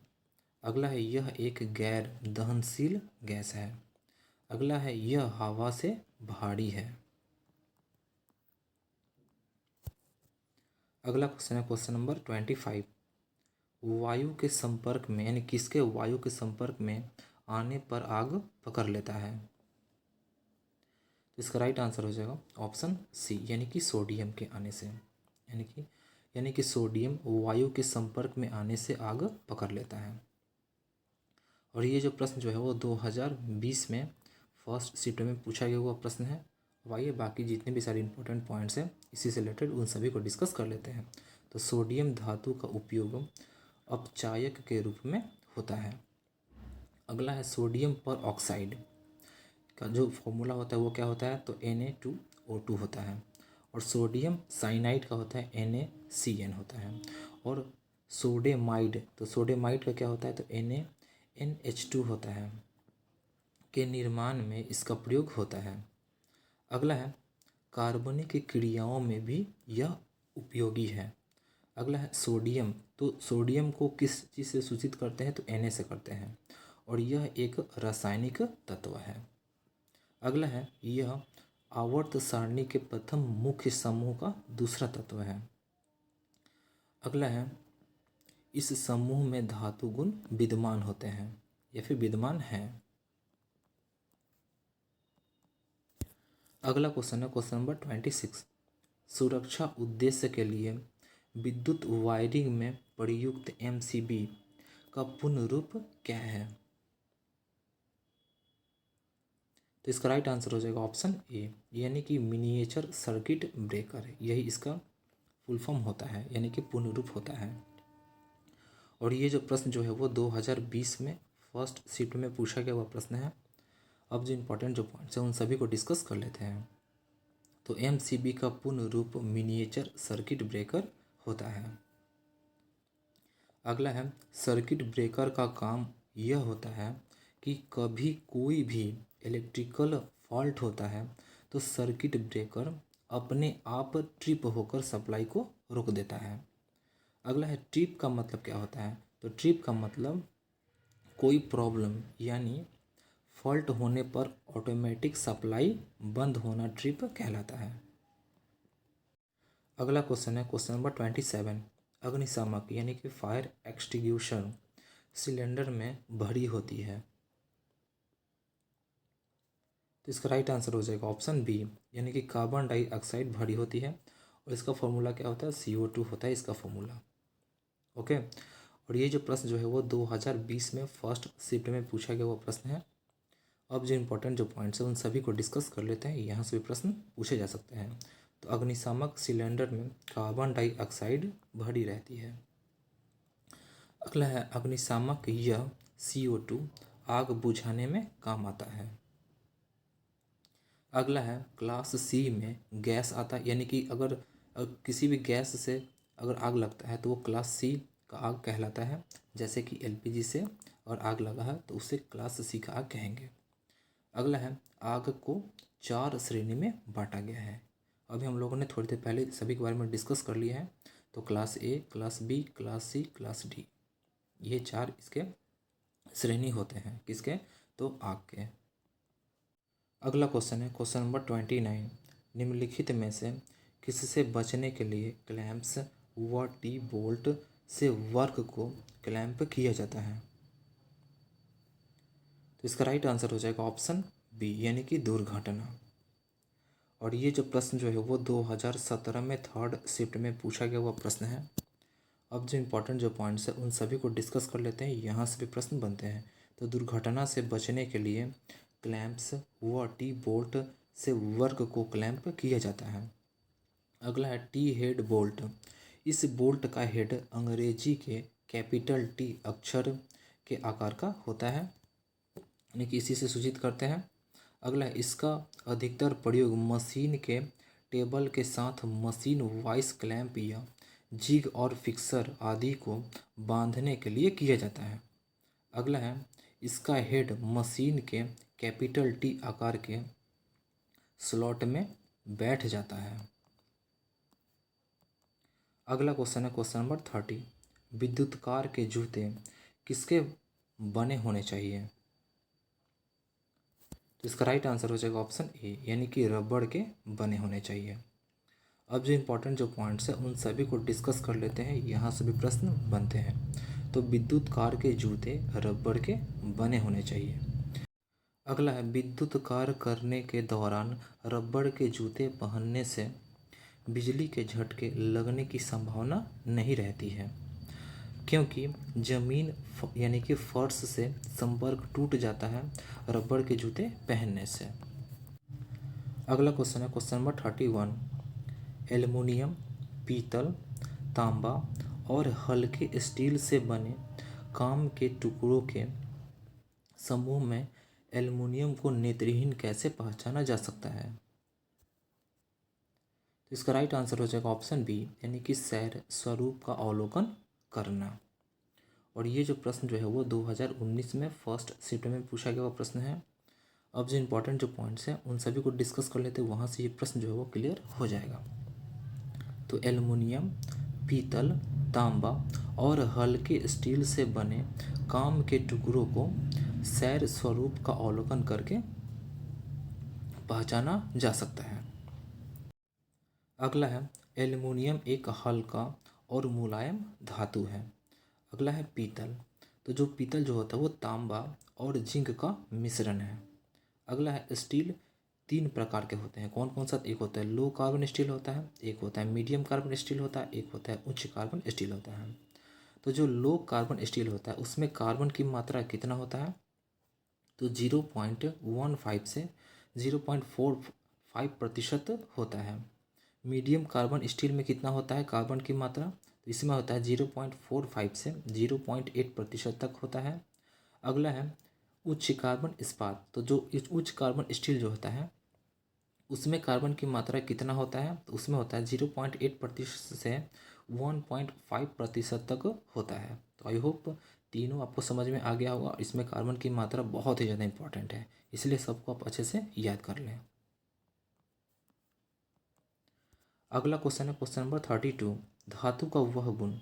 अगला है यह एक गैर दहनशील गैस है। अगला है यह हवा से भारी है। अगला क्वेश्चन है क्वेश्चन नंबर 25। वायु के संपर्क में यानी किसके वायु के संपर्क में आने पर आग पकड़ लेता है? तो इसका राइट आंसर हो जाएगा ऑप्शन सी यानी कि सोडियम के आने से, यानी कि सोडियम वायु के संपर्क में आने से आग पकड़ लेता है। और ये जो प्रश्न जो है वो 2020 में फर्स्ट शिफ्ट में पूछा गया हुआ प्रश्न है। आइए बाकी जितने भी सारे इंपॉर्टेंट पॉइंट्स हैं इसी से रिलेटेड उन सभी को डिस्कस कर लेते हैं। तो सोडियम धातु का उपयोग अपचायक के रूप में होता है। अगला है सोडियम पर ऑक्साइड का जो फॉर्मूला होता है वो क्या होता है? तो Na2O2 होता है। और सोडियम साइनाइड का होता है NaCN होता है। और सोडेमाइड, तो सोडेमाइड का क्या होता है? तो NaNH2 होता है। के निर्माण में इसका प्रयोग होता है। अगला है कार्बनिक क्रियाओं में भी यह उपयोगी है। अगला है सोडियम, तो सोडियम को किस चीज़ से सूचित करते हैं? तो Na से करते हैं और यह एक रासायनिक तत्व है। अगला है यह आवर्त सारणी के प्रथम मुख्य समूह का दूसरा तत्व है। अगला है इस समूह में धातु गुण विद्यमान होते हैं या फिर विद्यमान हैं। अगला क्वेश्चन है क्वेश्चन नंबर 26। सुरक्षा उद्देश्य के लिए विद्युत वायरिंग में प्रयुक्त MCB का पूर्ण रूप क्या है? तो इसका राइट आंसर हो जाएगा ऑप्शन ए यानी कि मिनिएचर सर्किट ब्रेकर। यही इसका फुल फॉर्म होता है यानी कि पूर्ण रूप होता है। और ये जो प्रश्न जो है वो 2020 में फर्स्ट शिफ्ट में पूछा गया हुआ प्रश्न है। अब जो इम्पोर्टेंट जो पॉइंट्स हैं उन सभी को डिस्कस कर लेते हैं। तो MCB का पूर्ण रूप मिनिएचर सर्किट ब्रेकर होता है। अगला है सर्किट ब्रेकर का काम यह होता है कि कभी कोई भी इलेक्ट्रिकल फॉल्ट होता है तो सर्किट ब्रेकर अपने आप ट्रिप होकर सप्लाई को रोक देता है। अगला है ट्रिप का मतलब क्या होता है? तो ट्रिप का मतलब कोई प्रॉब्लम यानी फॉल्ट होने पर ऑटोमेटिक सप्लाई बंद होना ट्रिप कहलाता है। अगला क्वेश्चन है क्वेश्चन नंबर 27। अग्निशामक यानी कि फायर एक्सटिंग्विशर सिलेंडर में भरी होती है। तो इसका राइट आंसर हो जाएगा ऑप्शन बी यानी कि कार्बन डाइऑक्साइड भरी होती है। और इसका फॉर्मूला क्या होता है? CO2 होता है इसका फॉर्मूला। ओके। और ये जो प्रश्न जो है वो 2020 में फर्स्ट शिफ्ट में पूछा गया वो प्रश्न है। अब जो इम्पोर्टेंट जो पॉइंट्स हैं उन सभी को डिस्कस कर लेते हैं। यहाँ से भी प्रश्न पूछे जा सकते हैं। तो अग्निशामक सिलेंडर में कार्बन डाइऑक्साइड भरी रहती है। अगला है अग्निशामक यह CO2 आग बुझाने में काम आता है। अगला है क्लास C में गैस आता है यानी कि अगर किसी भी गैस से अगर आग लगता है तो वो क्लास C का आग कहलाता है। जैसे कि LPG से और आग लगा है तो उसे क्लास C का आग कहेंगे। अगला है आग को 4 श्रेणी में बांटा गया है। अभी हम लोगों ने थोड़ी देर पहले सभी के बारे में डिस्कस कर लिया है। तो class A, class B, class C, class D, ये 4 इसके श्रेणी होते हैं। किसके? तो आग के। अगला क्वेश्चन है क्वेश्चन नंबर 29। निम्नलिखित में से किससे बचने के लिए क्लैंप्स व टी बोल्ट से वर्क को क्लैंप किया जाता है? तो इसका राइट आंसर हो जाएगा ऑप्शन बी यानी कि दुर्घटना। और ये जो प्रश्न जो है वो 2017 में थर्ड शिफ्ट में पूछा गया हुआ प्रश्न है। अब जो इम्पोर्टेंट जो पॉइंट्स हैं उन सभी को डिस्कस कर लेते हैं। यहाँ से भी प्रश्न बनते हैं। तो दुर्घटना से बचने के लिए क्लैंप्स व टी बोल्ट से वर्क को क्लैंप किया जाता है। अगला है टी हेड बोल्ट। इस बोल्ट का हेड अंग्रेजी के कैपिटल T अक्षर के आकार का होता है यानी कि इसी से सूचित करते हैं। अगला है इसका अधिकतर प्रयोग मशीन के टेबल के साथ मशीन वाइस क्लैंप या जिग और फिक्सर आदि को बांधने के लिए किया जाता है। अगला है, इसका हेड मशीन के कैपिटल टी आकार के स्लॉट में बैठ जाता है। अगला क्वेश्चन है क्वेश्चन नंबर 30। विद्युत कार के जूते किसके बने होने चाहिए? तो इसका राइट आंसर हो जाएगा ऑप्शन ए, यानी कि रबड़ के बने होने चाहिए। अब जो इम्पोर्टेंट जो पॉइंट्स हैं उन सभी को डिस्कस कर लेते हैं, यहाँ से भी प्रश्न बनते हैं। तो विद्युत कार के जूते रबड़ के बने होने चाहिए। अगला है, विद्युत कार करने के दौरान रबड़ के जूते पहनने से बिजली के झटके लगने की संभावना नहीं रहती है, क्योंकि जमीन यानी कि फर्श से संपर्क टूट जाता है रबड़ के जूते पहनने से। अगला क्वेश्चन है क्वेश्चन नंबर 31। एल्युमिनियम, पीतल, तांबा और हल्के स्टील से बने काम के टुकड़ों के समूह में एल्युमिनियम को नेत्रहीन कैसे पहचाना जा सकता है? तो इसका राइट आंसर हो जाएगा ऑप्शन बी, यानी कि सैर स्वरूप का अवलोकन करना। और ये जो प्रश्न जो है वो 2019 में फर्स्ट शिफ्ट में पूछा गया हुआ प्रश्न है। अब जो इम्पोर्टेंट जो पॉइंट्स हैं उन सभी को डिस्कस कर लेते हैं, वहाँ से ये प्रश्न जो है वो क्लियर हो जाएगा। तो एल्युमिनियम, पीतल, तांबा और हल्के स्टील से बने काम के टुकड़ों को सैर स्वरूप का अवलोकन करके पहचाना जा सकता है। अगला है, एल्युमिनियम एक हल्का और मुलायम धातु है। अगला है पीतल। तो जो पीतल जो होता है वो तांबा और जिंक का मिश्रण है। अगला है स्टील। तीन प्रकार के होते हैं, कौन कौन सा? एक होता है लो कार्बन स्टील होता है, एक होता है मीडियम कार्बन स्टील होता है, एक होता है उच्च कार्बन स्टील होता है। तो जो लो कार्बन स्टील होता है उसमें कार्बन की मात्रा कितना होता है? तो 0.15 से 0.45% होता है। मीडियम कार्बन स्टील में कितना होता है कार्बन की मात्रा? तो इसमें होता है 0.45 से 0.8% तक होता है। अगला है उच्च कार्बन इस्पात। तो जो उच्च कार्बन स्टील जो होता है उसमें कार्बन की मात्रा कितना होता है? तो उसमें होता है 0.8% से 1.5% तक होता है। तो आई होप तीनों आपको समझ में आ गया होगा। इसमें कार्बन की मात्रा बहुत ही ज़्यादा इंपॉर्टेंट है, इसलिए सबको आप अच्छे से याद कर लें। अगला क्वेश्चन है क्वेश्चन नंबर 32। धातु का वह गुण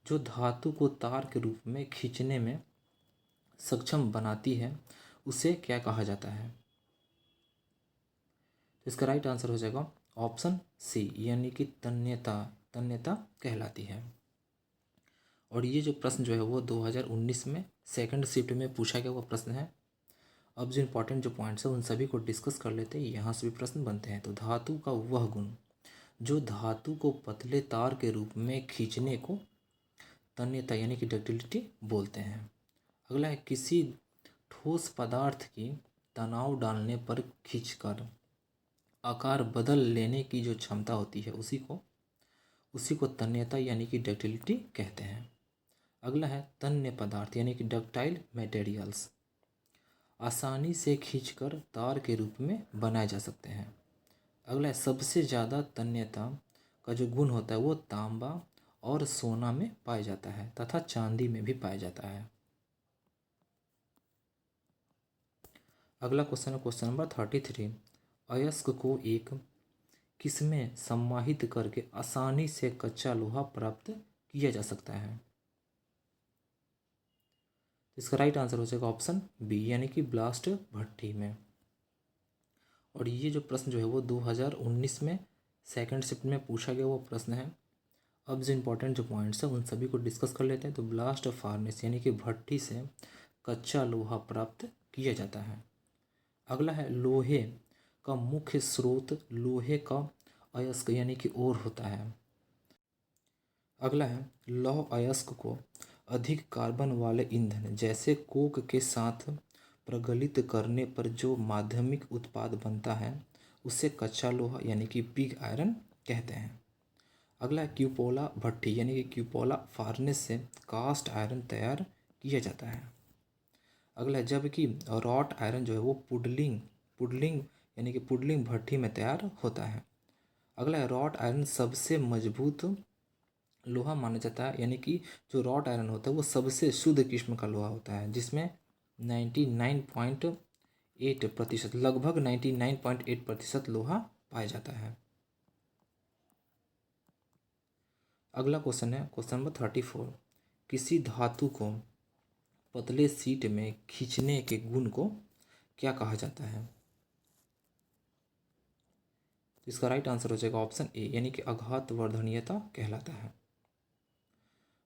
जो धातु को तार के रूप में खींचने में सक्षम बनाती है उसे क्या कहा जाता है? तो इसका राइट आंसर हो जाएगा ऑप्शन सी, यानी कि तन्यता। तन्यता कहलाती है। और ये जो प्रश्न जो है वो 2019 में सेकंड शिफ्ट में पूछा गया हुआ प्रश्न है। अब जो इम्पोर्टेंट जो पॉइंट्स हैं उन सभी को डिस्कस कर लेते हैं, यहाँ से भी प्रश्न बनते हैं। तो धातु का वह गुण जो धातु को पतले तार के रूप में खींचने को तन्यता यानी कि डक्टिलिटी बोलते हैं। अगला है, किसी ठोस पदार्थ की तनाव डालने पर खींचकर आकार बदल लेने की जो क्षमता होती है उसी को तन्यता यानी कि डक्टिलिटी कहते हैं। अगला है, तन्य पदार्थ यानी कि डक्टाइल मटेरियल्स आसानी से खींचकर तार के रूप में बनाए जा सकते हैं। अगला है, सबसे ज़्यादा तन्यता का जो गुण होता है वो तांबा और सोना में पाया जाता है तथा चांदी में भी पाया जाता है। अगला क्वेश्चन है क्वेश्चन नंबर 33। अयस्क को एक किसमें सम्माहित करके आसानी से कच्चा लोहा प्राप्त किया जा सकता है? इसका राइट आंसर हो जाएगा ऑप्शन बी, यानी कि ब्लास्ट भट्टी में। और ये जो प्रश्न जो है वो 2019 में सेकंड शिफ्ट में पूछा गया वो प्रश्न है। अब जो इम्पोर्टेंट जो पॉइंट्स हैं उन सभी को डिस्कस कर लेते हैं। तो ब्लास्ट फार्नेस यानी कि भट्टी से कच्चा लोहा प्राप्त किया जाता है। अगला है, लोहे का मुख्य स्रोत लोहे का अयस्क यानी कि ओर होता है। अगला है, लौह अयस्क को अधिक कार्बन वाले ईंधन जैसे कोक के साथ प्रगलित करने पर जो माध्यमिक उत्पाद बनता है उसे कच्चा लोहा यानी कि पिग आयरन कहते हैं। अगला है, क्यूपोला भट्टी यानी कि क्यूपोला फार्नेस से कास्ट आयरन तैयार किया जाता है। अगला है, जबकि रॉट आयरन जो है वो पुडलिंग पुडलिंग यानी कि पुडलिंग भट्टी में तैयार होता है। अगला है, रॉट आयरन सबसे मजबूत लोहा माना जाता है, यानी कि जो रॉट आयरन होता है वो सबसे शुद्ध किस्म का लोहा होता है, जिसमें 99.8% लगभग 99.8% लोहा पाया जाता है। अगला क्वेश्चन है क्वेश्चन नंबर 34। किसी धातु को पतले शीट में खींचने के गुण को क्या कहा जाता है? तो इसका राइट आंसर हो जाएगा ऑप्शन ए, यानी कि आघात वर्धनीयता कहलाता है।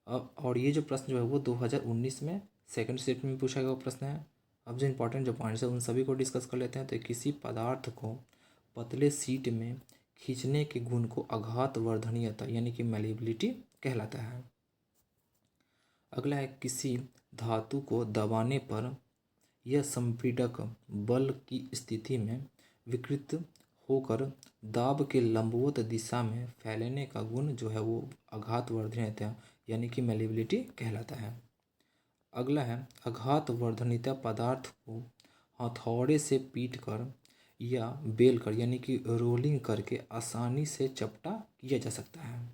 अब और ये जो प्रश्न जो है वो 2019 में सेकंड शिफ्ट में पूछा गया प्रश्न है। अब जो इंपॉर्टेंट जो पॉइंट्स है उन सभी को डिस्कस कर लेते हैं। तो किसी पदार्थ को पतले शीट में खींचने के गुण को आघात वर्धनीयता यानी कि मैलिबिलिटी कहलाता है। अगला है किसी धातु को दबाने पर यह संपीड़क बल की स्थिति में विकृत होकर दाब के लंबवत दिशा में फैलने का गुण जो है वो आघात वर्धनीयता यानी कि मैलिबिलिटी कहलाता है। अगला है आघात वर्धनीयता पदार्थ को हथौड़े से पीट कर या बेल कर यानी कि रोलिंग करके आसानी से चपटा किया जा सकता है।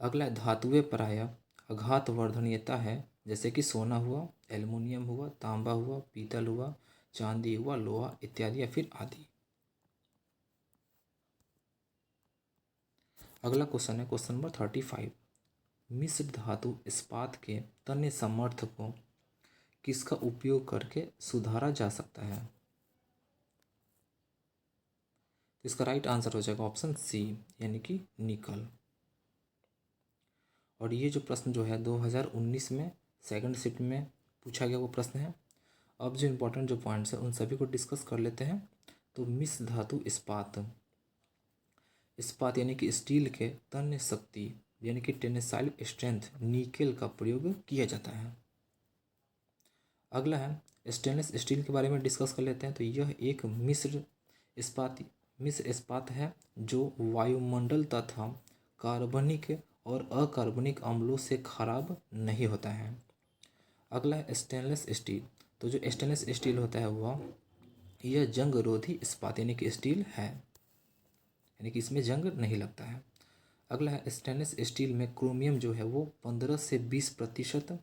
अगला धातुएं प्रायः आघात वर्धनीयता है, जैसे कि सोना हुआ, एल्युमिनियम हुआ, तांबा हुआ, पीतल हुआ, चांदी हुआ, लोहा इत्यादि या फिर आदि। अगला क्वेश्चन है क्वेश्चन नंबर 35। मिश्र धातु इस्पात के तन्य सामर्थ्य को किसका उपयोग करके सुधारा जा सकता है? तो इसका राइट आंसर हो जाएगा ऑप्शन सी, यानी कि निकल। और ये जो प्रश्न जो है 2019 में सेकंड शिफ्ट में पूछा गया वो प्रश्न है। अब जो इम्पोर्टेंट जो पॉइंट्स हैं उन सभी को डिस्कस कर लेते हैं। तो मिश्र धातु इस्पात, इस्पात यानी कि स्टील के तन्य शक्ति यानी कि टेंसाइल स्ट्रेंथ निकेल का प्रयोग किया जाता है। अगला है स्टेनलेस स्टील के बारे में डिस्कस कर लेते हैं। तो यह एक मिश्र इस्पात है जो वायुमंडल तथा कार्बनिक और अकार्बनिक अम्लों से खराब नहीं होता है। अगला है स्टेनलेस स्टील। तो जो स्टेनलेस स्टील होता है वह यह जंग रोधी इस्पात यानी कि स्टील है, यानी कि इसमें जंग नहीं लगता है। अगला है स्टेनलेस स्टील में क्रोमियम जो है वो 15 से 20%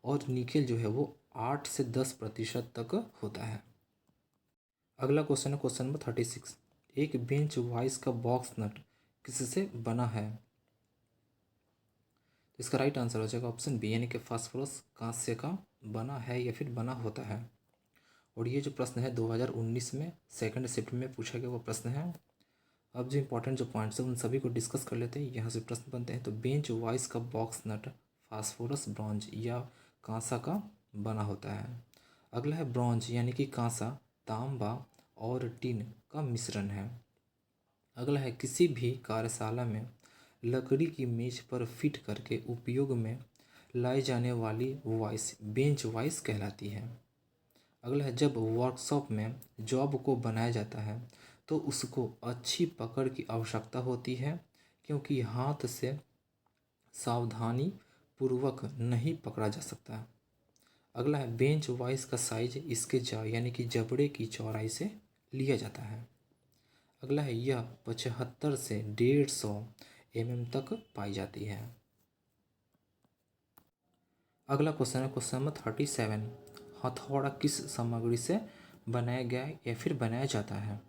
और निकेल जो है वो 8 से 10% तक होता है। अगला क्वेश्चन है क्वेश्चन नंबर 36। एक बेंच वाइस का बॉक्स नट किससे बना है? इसका राइट आंसर हो जाएगा ऑप्शन बी, यानी कि फास्फोरस कांस्य का बना है या फिर बना होता है। और ये जो प्रश्न है 2019 में सेकंड शिफ्ट में पूछा गया वो प्रश्न है। अब जो इंपॉर्टेंट जो पॉइंट्स हैं उन सभी को डिस्कस कर लेते हैं। यहाँ से प्रश्न बनते हैं। तो बेंच वाइस का बॉक्स नट फास्फोरस ब्रॉन्ज या कांसा का बना होता है। अगला है ब्रॉन्ज यानी कि कांसा, तांबा और टिन का मिश्रण है। अगला है किसी भी कार्यशाला में लकड़ी की मेज पर फिट करके उपयोग में लाई जाने वाली वाइस बेंच वाइस कहलाती है। अगला है जब वर्कशॉप में जॉब को बनाया जाता है तो उसको अच्छी पकड़ की आवश्यकता होती है, क्योंकि हाथ से सावधानी पूर्वक नहीं पकड़ा जा सकता। अगला है बेंच वाइस का साइज इसके यानी कि जबड़े की चौड़ाई से लिया जाता है। अगला है यह 75 से 150 mm तक पाई जाती है। अगला क्वेश्चन है क्वेश्चन नंबर 37। हथौड़ा किस सामग्री से बनाया गया है या फिर बनाया जाता है?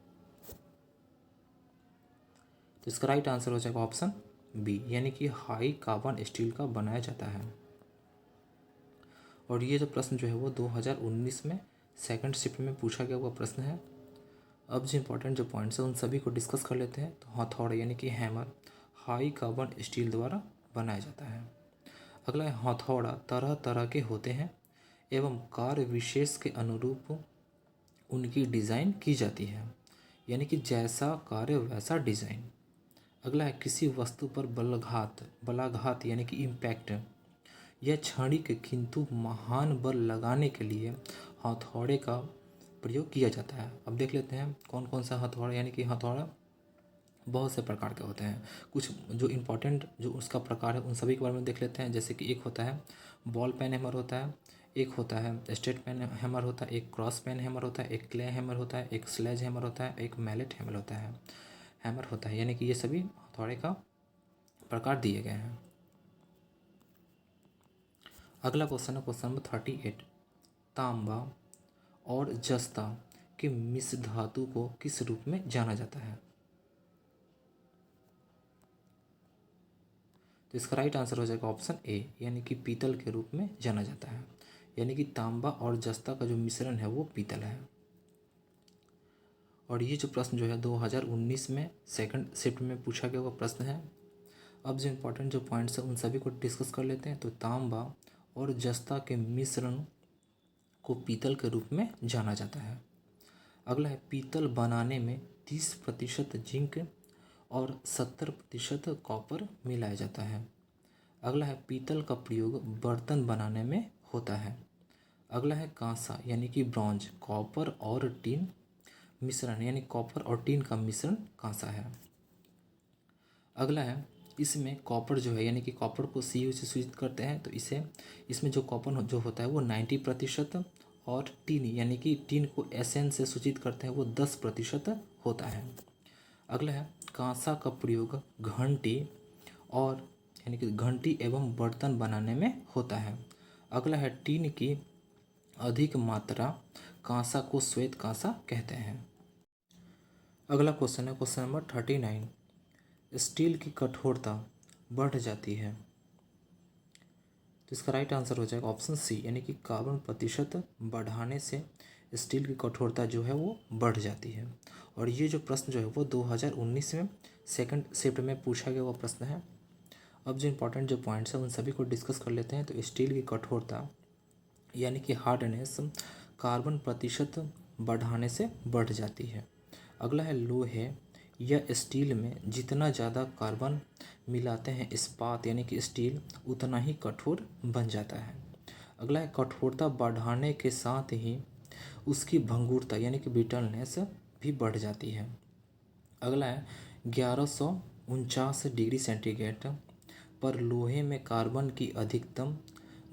तो इसका राइट आंसर हो जाएगा ऑप्शन बी, यानी कि हाई कार्बन स्टील का बनाया जाता है। और ये जो प्रश्न जो है वो 2019 में सेकंड शिफ्ट में पूछा गया हुआ प्रश्न है। अब जो इंपॉर्टेंट जो पॉइंट्स हैं उन सभी को डिस्कस कर लेते हैं। तो हथौड़ा यानी कि हैमर हाई कार्बन स्टील द्वारा बनाया जाता है। अगला है हथौड़ा तरह तरह के होते हैं एवं कार्य विशेष के अनुरूप उनकी डिज़ाइन की जाती है, यानी कि जैसा कार्य वैसा डिज़ाइन। अगला है किसी वस्तु पर बलाघात यानी कि इम्पैक्ट यह क्षणिक किंतु महान बल लगाने के लिए हथौड़े का प्रयोग किया जाता है। अब देख लेते हैं कौन कौन सा हथौड़ा, यानी कि हथौड़ा बहुत से प्रकार के होते हैं। कुछ जो इम्पोर्टेंट जो उसका प्रकार है उन सभी के बारे में देख लेते हैं। जैसे कि एक होता है बॉल पेन हैमर होता है, एक होता है स्ट्रेट पेन हैमर होता है, एक क्रॉस पेन हैमर होता है, एक क्ले हैमर होता है, एक स्लेज हैमर होता है, एक मैलेट हैमर होता है, यानी कि ये सभी हथौड़े का प्रकार दिए गए हैं। अगला क्वेश्चन है क्वेश्चन नंबर 38। तांबा और जस्ता के मिश्र धातु को किस रूप में जाना जाता है? तो इसका राइट आंसर हो जाएगा ऑप्शन ए, यानी कि पीतल के रूप में जाना जाता है। यानी कि तांबा और जस्ता का जो मिश्रण है वो पीतल है। और ये जो प्रश्न जो है 2019 में सेकंड शिफ्ट में पूछा गया हुआ प्रश्न है। अब जो इम्पोर्टेंट जो पॉइंट्स हैं उन सभी को डिस्कस कर लेते हैं। तो तांबा और जस्ता के मिश्रण को पीतल के रूप में जाना जाता है। अगला है पीतल बनाने में 30% जिंक और 70% कॉपर मिलाया जाता है। अगला है पीतल का प्रयोग बर्तन बनाने में होता है। अगला है कांसा यानी कि ब्रॉन्ज, कॉपर और टीन मिश्रण, यानी कॉपर और टीन का मिश्रण कांसा है। अगला है इसमें कॉपर जो है यानी कि कॉपर को Cu से सूचित करते हैं, तो इसमें जो कॉपर जो होता है वो 90% और टीन यानी कि टीन को Sn से सूचित करते हैं वो 10% होता है। अगला है कांसा का प्रयोग घंटी और यानी कि घंटी एवं बर्तन बनाने में होता है। अगला है टीन की अधिक मात्रा कांसा को श्वेत कांसा कहते हैं। अगला क्वेश्चन है क्वेश्चन नंबर 39। स्टील की कठोरता बढ़ जाती है, तो इसका राइट आंसर हो जाएगा ऑप्शन सी, यानी कि कार्बन प्रतिशत बढ़ाने से स्टील की कठोरता जो है वो बढ़ जाती है। और ये जो प्रश्न जो है वो 2019 में सेकंड शिफ्ट में पूछा गया हुआ प्रश्न है। अब जो इम्पोर्टेंट जो पॉइंट्स हैं उन सभी को डिस्कस कर लेते हैं। तो स्टील की कठोरता यानी कि हार्डनेस कार्बन प्रतिशत बढ़ाने से बढ़ जाती है। अगला है लोहे या स्टील में जितना ज़्यादा कार्बन मिलाते हैं इस्पात यानी कि स्टील उतना ही कठोर बन जाता है। अगला है कठोरता बढ़ाने के साथ ही उसकी भंगुरता यानी कि ब्रिटलनेस भी बढ़ जाती है। अगला है 1149 डिग्री सेंटीग्रेड पर लोहे में कार्बन की अधिकतम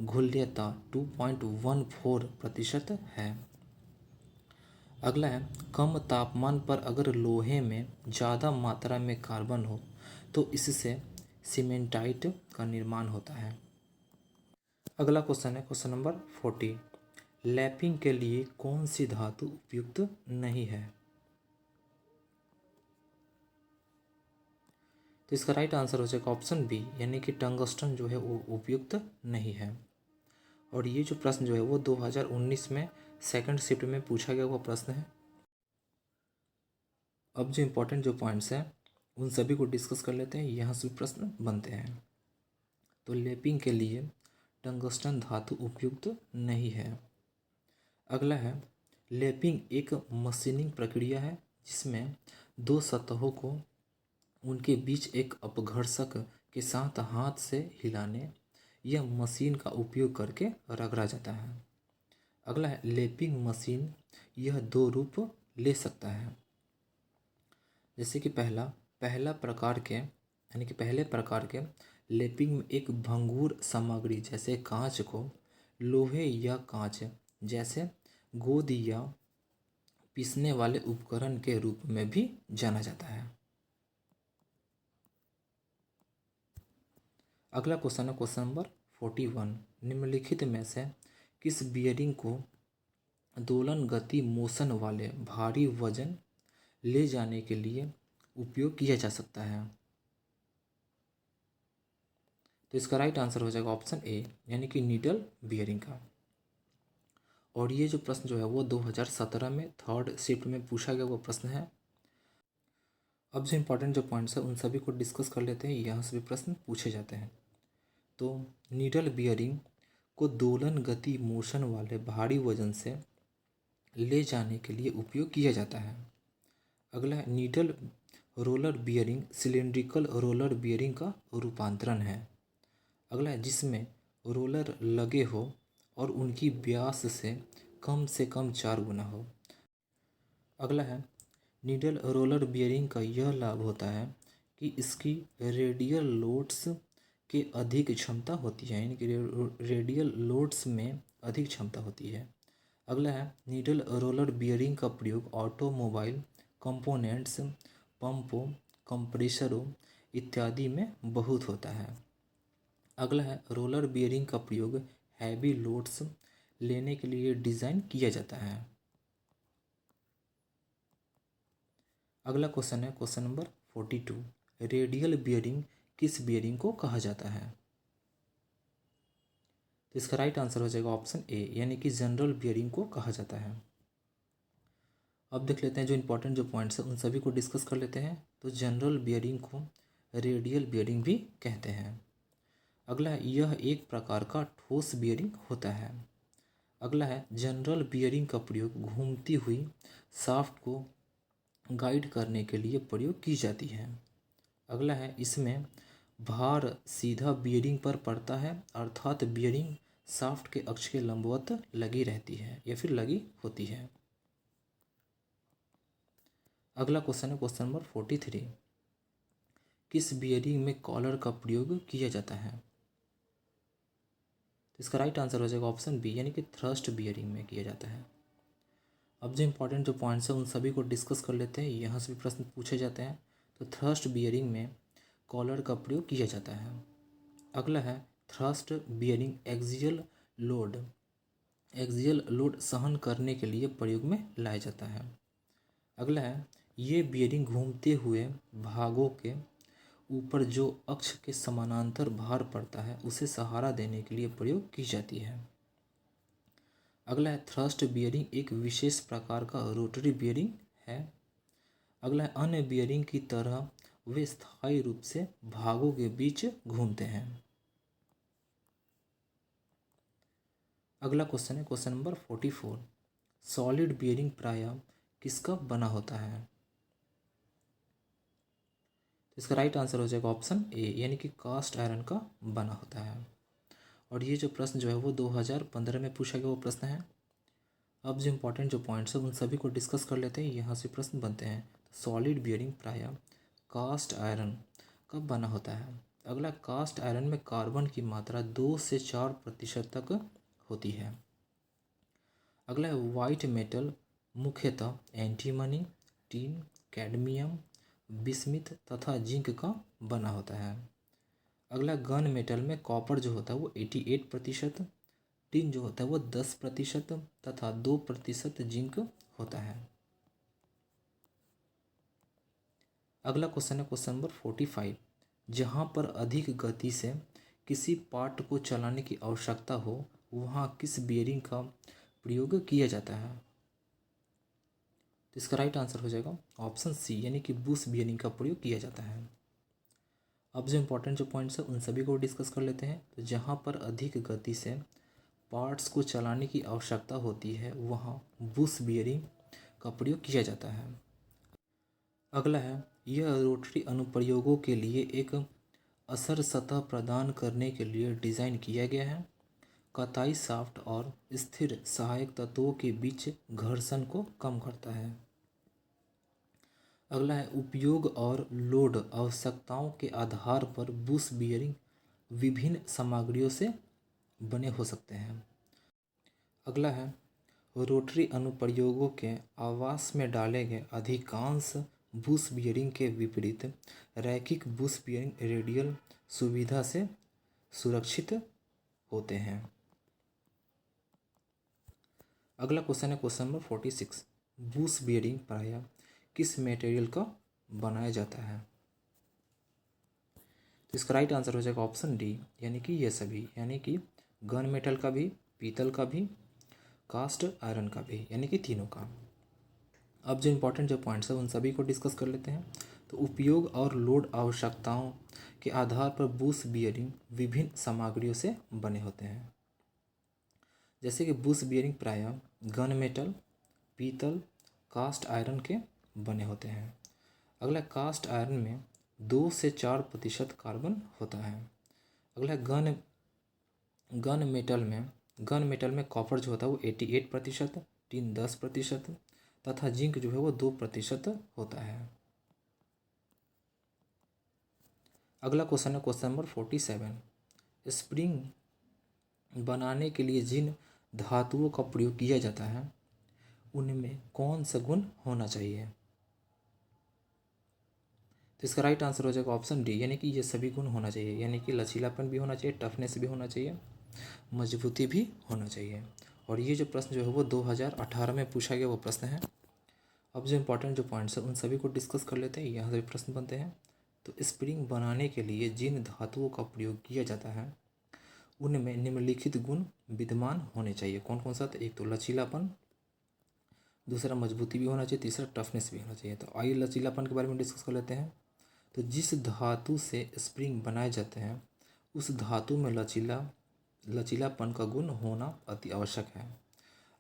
घुल्यता 2.14% है। अगला है कम तापमान पर अगर लोहे में ज़्यादा मात्रा में कार्बन हो तो इससे सीमेंटाइट का निर्माण होता है। अगला क्वेश्चन है क्वेश्चन नंबर 40। लैपिंग के लिए कौन सी धातु उपयुक्त नहीं है? तो इसका राइट आंसर हो जाएगा ऑप्शन बी, यानी कि टंगस्टन जो है वो उपयुक्त नहीं है। और ये जो प्रश्न जो है वो 2019 में सेकंड शिफ्ट में पूछा गया हुआ प्रश्न है। अब जो इम्पोर्टेंट जो पॉइंट्स हैं उन सभी को डिस्कस कर लेते हैं, यहाँ से प्रश्न बनते हैं। तो लैपिंग के लिए टंगस्टन धातु उपयुक्त नहीं है। अगला है लैपिंग एक मशीनिंग प्रक्रिया है जिसमें दो सतहों को उनके बीच एक अपघर्षक के साथ हाथ से हिलाने या मशीन का उपयोग करके रगड़ा जाता है। अगला है लैपिंग मशीन यह दो रूप ले सकता है, जैसे कि पहले प्रकार के लैपिंग में एक भंगुर सामग्री जैसे कांच को लोहे या कांच जैसे गोंद या पीसने वाले उपकरण के रूप में भी जाना जाता है। अगला क्वेश्चन है क्वेश्चन नंबर 41। निम्नलिखित में से किस बियरिंग को दोलन गति मोशन वाले भारी वजन ले जाने के लिए उपयोग किया जा सकता है? तो इसका राइट आंसर हो जाएगा ऑप्शन ए, यानी कि नीडल बियरिंग का। और ये जो प्रश्न जो है वो 2017 में थर्ड शिफ्ट में पूछा गया वो प्रश्न है। अब जो इम्पोर्टेंट जो पॉइंट्स है उन सभी को डिस्कस कर लेते हैं, यहाँ से भी प्रश्न पूछे जाते हैं। तो नीडल बियरिंग को दोलन गति मोशन वाले भारी वजन से ले जाने के लिए उपयोग किया जाता है। अगला है needle roller bearing cylindrical roller bearing का रूपांतरण है। अगला है जिसमें रोलर लगे हो और उनकी व्यास से कम 4 गुना हो। अगला है नीडल रोलर बियरिंग का यह लाभ होता है कि इसकी रेडियल लोड्स के अधिक क्षमता होती है, यानी कि रेडियल लोड्स में अधिक क्षमता होती है। अगला है नीडल रोलर बियरिंग का प्रयोग ऑटोमोबाइल कंपोनेंट्स, पंपों, कंप्रेसरों इत्यादि में बहुत होता है। अगला है रोलर बियरिंग का प्रयोग हैवी लोड्स लेने के लिए डिज़ाइन किया जाता है। अगला क्वेश्चन है क्वेश्चन नंबर 42, रेडियल बियरिंग किस बियरिंग को कहा जाता है? तो इसका राइट आंसर हो जाएगा ऑप्शन ए, यानी कि जनरल बियरिंग को कहा जाता है। अब देख लेते हैं जो इंपॉर्टेंट जो पॉइंट्स हैं उन सभी को डिस्कस कर लेते हैं। तो जनरल बियरिंग को रेडियल बियरिंग भी कहते हैं। अगला है यह एक प्रकार का ठोस बियरिंग होता है। अगला है जनरल बियरिंग का प्रयोग घूमती हुई शाफ्ट को गाइड करने के लिए प्रयोग की जाती है। अगला है इसमें भार सीधा बियरिंग पर पड़ता है, अर्थात बियरिंग शाफ्ट के अक्ष के लंबवत लगी रहती है या फिर लगी होती है। अगला क्वेश्चन है क्वेश्चन नंबर 43, किस बियरिंग में कॉलर का प्रयोग किया जाता है? तो इसका राइट आंसर हो जाएगा ऑप्शन बी, यानी कि थ्रस्ट बियरिंग में किया जाता है। अब जो इंपॉर्टेंट जो पॉइंट्स हैं उन सभी को डिस्कस कर लेते हैं, यहाँ से भी प्रश्न पूछे जाते हैं। तो थ्रस्ट बियरिंग में कॉलर का प्रयोग किया जाता है। अगला है थ्रस्ट बियरिंग एक्सियल लोड सहन करने के लिए प्रयोग में लाया जाता है। अगला है ये बियरिंग घूमते हुए भागों के ऊपर जो अक्ष के समानांतर भार पड़ता है उसे सहारा देने के लिए प्रयोग की जाती है। अगला है थ्रस्ट बियरिंग एक विशेष प्रकार का रोटरी बियरिंग है। अगला है अन्य बियरिंग की तरह वे स्थायी रूप से भागों के बीच घूमते हैं। अगला क्वेश्चन है क्वेश्चन नंबर 44, सॉलिड बियरिंग प्रायः किसका बना होता है? इसका राइट आंसर हो जाएगा ऑप्शन ए, यानी कि कास्ट आयरन का बना होता है। और ये जो प्रश्न जो है वो 2015 में पूछा गया वो प्रश्न है। अब जो इंपॉर्टेंट जो पॉइंट्स हैं उन सभी को डिस्कस कर लेते हैं, यहाँ से प्रश्न बनते हैं। सॉलिड बियरिंग प्रायः कास्ट आयरन का बना होता है। अगला कास्ट आयरन में कार्बन की मात्रा 2 से 4% तक होती है। अगला है वाइट मेटल मुख्यतः एंटीमनी, टीन, कैडमियम, बिस्मिथ तथा जिंक का बना होता है। अगला गन मेटल में कॉपर जो होता है वो 88%, टिन जो होता है वो 10% तथा 2% जिंक होता है। अगला क्वेश्चन है क्वेश्चन नंबर 45, जहाँ पर अधिक गति से किसी पार्ट को चलाने की आवश्यकता हो वहाँ किस बियरिंग का प्रयोग किया जाता है? तो इसका राइट आंसर हो जाएगा ऑप्शन सी, यानी कि बुश बियरिंग का प्रयोग किया जाता है। अब जो इंपॉर्टेंट जो पॉइंट्स है उन सभी को डिस्कस कर लेते हैं। तो जहाँ पर अधिक गति से पार्ट्स को चलाने की आवश्यकता होती है वहाँ बुश बियरिंग का प्रयोग किया जाता है। अगला है यह रोटरी अनुप्रयोगों के लिए एक असर सतह प्रदान करने के लिए डिज़ाइन किया गया है। कताई शाफ्ट और स्थिर सहायक तत्वों के बीच घर्षण को कम करता है। अगला है उपयोग और लोड आवश्यकताओं के आधार पर बुश बियरिंग विभिन्न सामग्रियों से बने हो सकते हैं। अगला है रोटरी अनुप्रयोगों के आवास में डाले गए अधिकांश बुश बियरिंग के विपरीत रैखिक बुश बियरिंग रेडियल सुविधा से सुरक्षित होते हैं। अगला क्वेश्चन है क्वेश्चन नंबर 46, बुश बियरिंग प्रायः किस मटेरियल का बनाया जाता है? तो इसका राइट आंसर हो जाएगा ऑप्शन डी, यानी कि ये सभी, यानी कि गन मेटल का भी, पीतल का भी, कास्ट आयरन का भी, यानी कि तीनों का। अब जो इंपॉर्टेंट जो पॉइंट्स है उन सभी को डिस्कस कर लेते हैं। तो उपयोग और लोड आवश्यकताओं के आधार पर बुश बियरिंग विभिन्न सामग्रियों से बने होते हैं। जैसे कि बुश बियरिंग प्रायः गन मेटल, पीतल, कास्ट आयरन के बने होते हैं। अगला कास्ट आयरन में 2 से 4% कार्बन होता है। अगला गन मेटल में कॉपर जो होता है वो 88%, टिन 10% तथा जिंक जो है वो 2% होता है। अगला क्वेश्चन है क्वेश्चन नंबर 47, स्प्रिंग बनाने के लिए जिन धातुओं का प्रयोग किया जाता है उनमें कौन सा गुण होना चाहिए? तो इसका राइट आंसर हो जाएगा ऑप्शन डी, यानी कि ये सभी गुण होना चाहिए, यानी कि लचीलापन भी होना चाहिए, टफनेस भी होना चाहिए, मजबूती भी होना चाहिए। और ये जो प्रश्न जो है वो 2018 में पूछा गया वो प्रश्न है। अब जो इम्पोर्टेंट जो पॉइंट्स हैं उन सभी को डिस्कस कर लेते हैं, यहाँ से भी प्रश्न बनते हैं। तो स्प्रिंग बनाने के लिए जिन धातुओं का प्रयोग किया जाता है उनमें निम्नलिखित गुण विद्यमान होने चाहिए। कौन कौन सा? तो एक तो लचीलापन, दूसरा मजबूती भी होना चाहिए, तीसरा टफनेस भी होना चाहिए। तो आइए लचीलापन के बारे में डिस्कस कर लेते हैं। तो जिस धातु से स्प्रिंग बनाए जाते हैं उस धातु में लचीलापन का गुण होना अति आवश्यक है।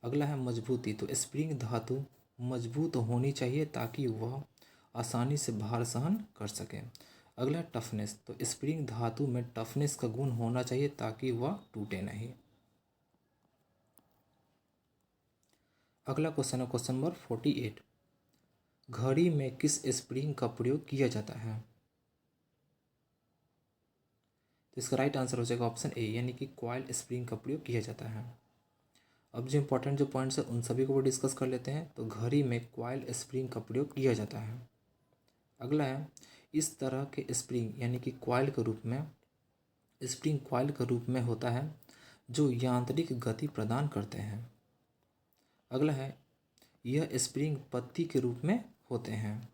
अगला है मजबूती। तो स्प्रिंग धातु मजबूत होनी चाहिए ताकि वह आसानी से भार सहन कर सके। अगला है टफनेस। तो स्प्रिंग धातु में टफनेस का गुण होना चाहिए ताकि वह टूटे नहीं। अगला क्वेश्चन है क्वेश्चन नंबर 48। घड़ी में किस स्प्रिंग का प्रयोग किया जाता है? तो इसका राइट आंसर हो जाएगा ऑप्शन ए, यानी कि कॉइल स्प्रिंग का प्रयोग किया जाता है। अब जो इंपॉर्टेंट जो पॉइंट्स है उन सभी को भी डिस्कस कर लेते हैं। तो घड़ी में कॉइल स्प्रिंग का प्रयोग किया जाता है। अगला है इस तरह के स्प्रिंग यानी कि कॉइल के रूप में, स्प्रिंग कॉइल के रूप में होता है जो यांत्रिक गति प्रदान करते हैं। अगला है यह स्प्रिंग पत्ती के रूप में होते हैं।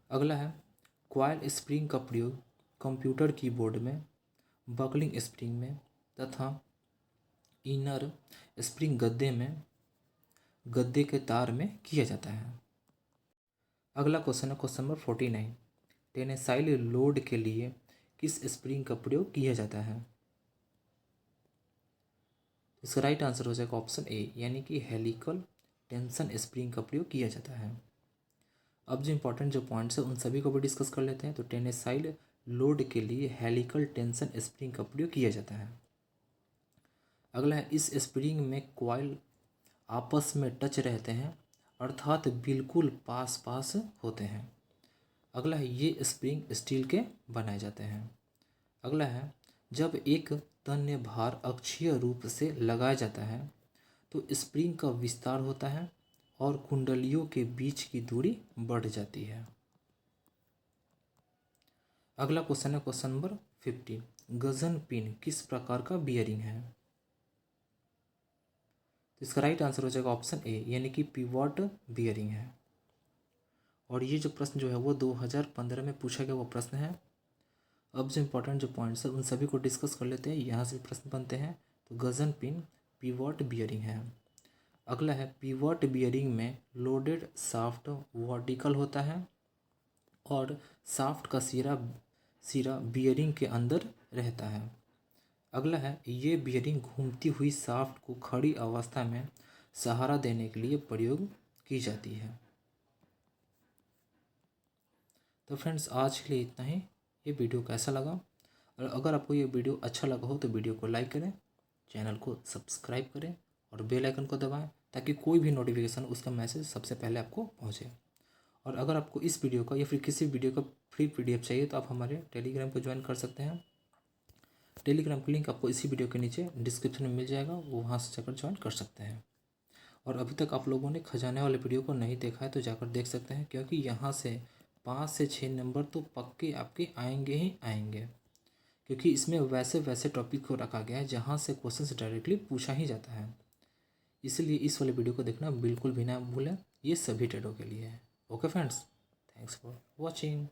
अगला है कॉइल स्प्रिंग का प्रयोग कंप्यूटर कीबोर्ड में, बकलिंग स्प्रिंग में तथा इनर स्प्रिंग गद्दे के तार में किया जाता है। अगला क्वेश्चन है क्वेश्चन नंबर 49। टेनेसाइल लोड के लिए किस स्प्रिंग का प्रयोग किया जाता है? इसका राइट आंसर हो जाएगा ऑप्शन ए, यानी कि हेलिकल टेंशन स्प्रिंग का प्रयोग किया जाता है। अब जो इंपॉर्टेंट जो पॉइंट्स है उन सभी को भी डिस्कस कर लेते हैं। तो टेनेसाइल लोड के लिए हेलिकल टेंशन स्प्रिंग का प्रयोग किया जाता है। अगला है इस स्प्रिंग में कॉइल आपस में टच रहते हैं अर्थात बिल्कुल पास पास होते हैं। अगला है ये स्प्रिंग स्टील के बनाए जाते हैं। अगला है जब एक तन्य भार अक्षीय रूप से लगाया जाता है तो स्प्रिंग का विस्तार होता है और कुंडलियों के बीच की दूरी बढ़ जाती है। अगला क्वेश्चन है क्वेश्चन नंबर 50। गजन पिन किस प्रकार का बियरिंग है? तो इसका राइट आंसर हो जाएगा ऑप्शन ए, यानी कि पिवॉट बियरिंग है। और ये जो प्रश्न जो है वो 2015 में पूछा गया वो प्रश्न है। अब जो इंपॉर्टेंट जो पॉइंट्स है उन सभी को डिस्कस कर लेते हैं, यहाँ से प्रश्न बनते हैं। तो गजन पिन पिवॉट बियरिंग है। अगला है पिवॉट बियरिंग में लोडेड शाफ्ट वर्टिकल होता है और शाफ्ट का सिरा बियरिंग के अंदर रहता है। अगला है ये बियरिंग घूमती हुई शाफ्ट को खड़ी अवस्था में सहारा देने के लिए प्रयोग की जाती है। तो फ्रेंड्स आज के लिए इतना ही। ये वीडियो कैसा लगा? और अगर आपको ये वीडियो अच्छा लगा हो तो वीडियो को लाइक करें, चैनल को सब्सक्राइब करें और बेल आइकन को दबाएं ताकि कोई भी नोटिफिकेशन उसका मैसेज सबसे पहले आपको पहुंचे। और अगर आपको इस वीडियो का या फिर किसी वीडियो का फ्री PDF चाहिए तो आप हमारे टेलीग्राम को ज्वाइन कर सकते हैं। टेलीग्राम का लिंक आपको इसी वीडियो के नीचे डिस्क्रिप्शन में मिल जाएगा, वो वहाँ से जाकर ज्वाइन कर सकते हैं। और अभी तक आप लोगों ने खजाने वाले वीडियो को नहीं देखा है तो जाकर देख सकते हैं, क्योंकि यहाँ से 5 से 6 नंबर तो पक्के आपके आएंगे ही आएंगे, क्योंकि इसमें वैसे वैसे टॉपिक को रखा गया है जहाँ से क्वेश्चन डायरेक्टली पूछा ही जाता है। इसलिए इस वाले वीडियो को देखना बिल्कुल भी ना भूलें, ये सभी ट्रेडों के लिए है। Okay friends, thanks for watching.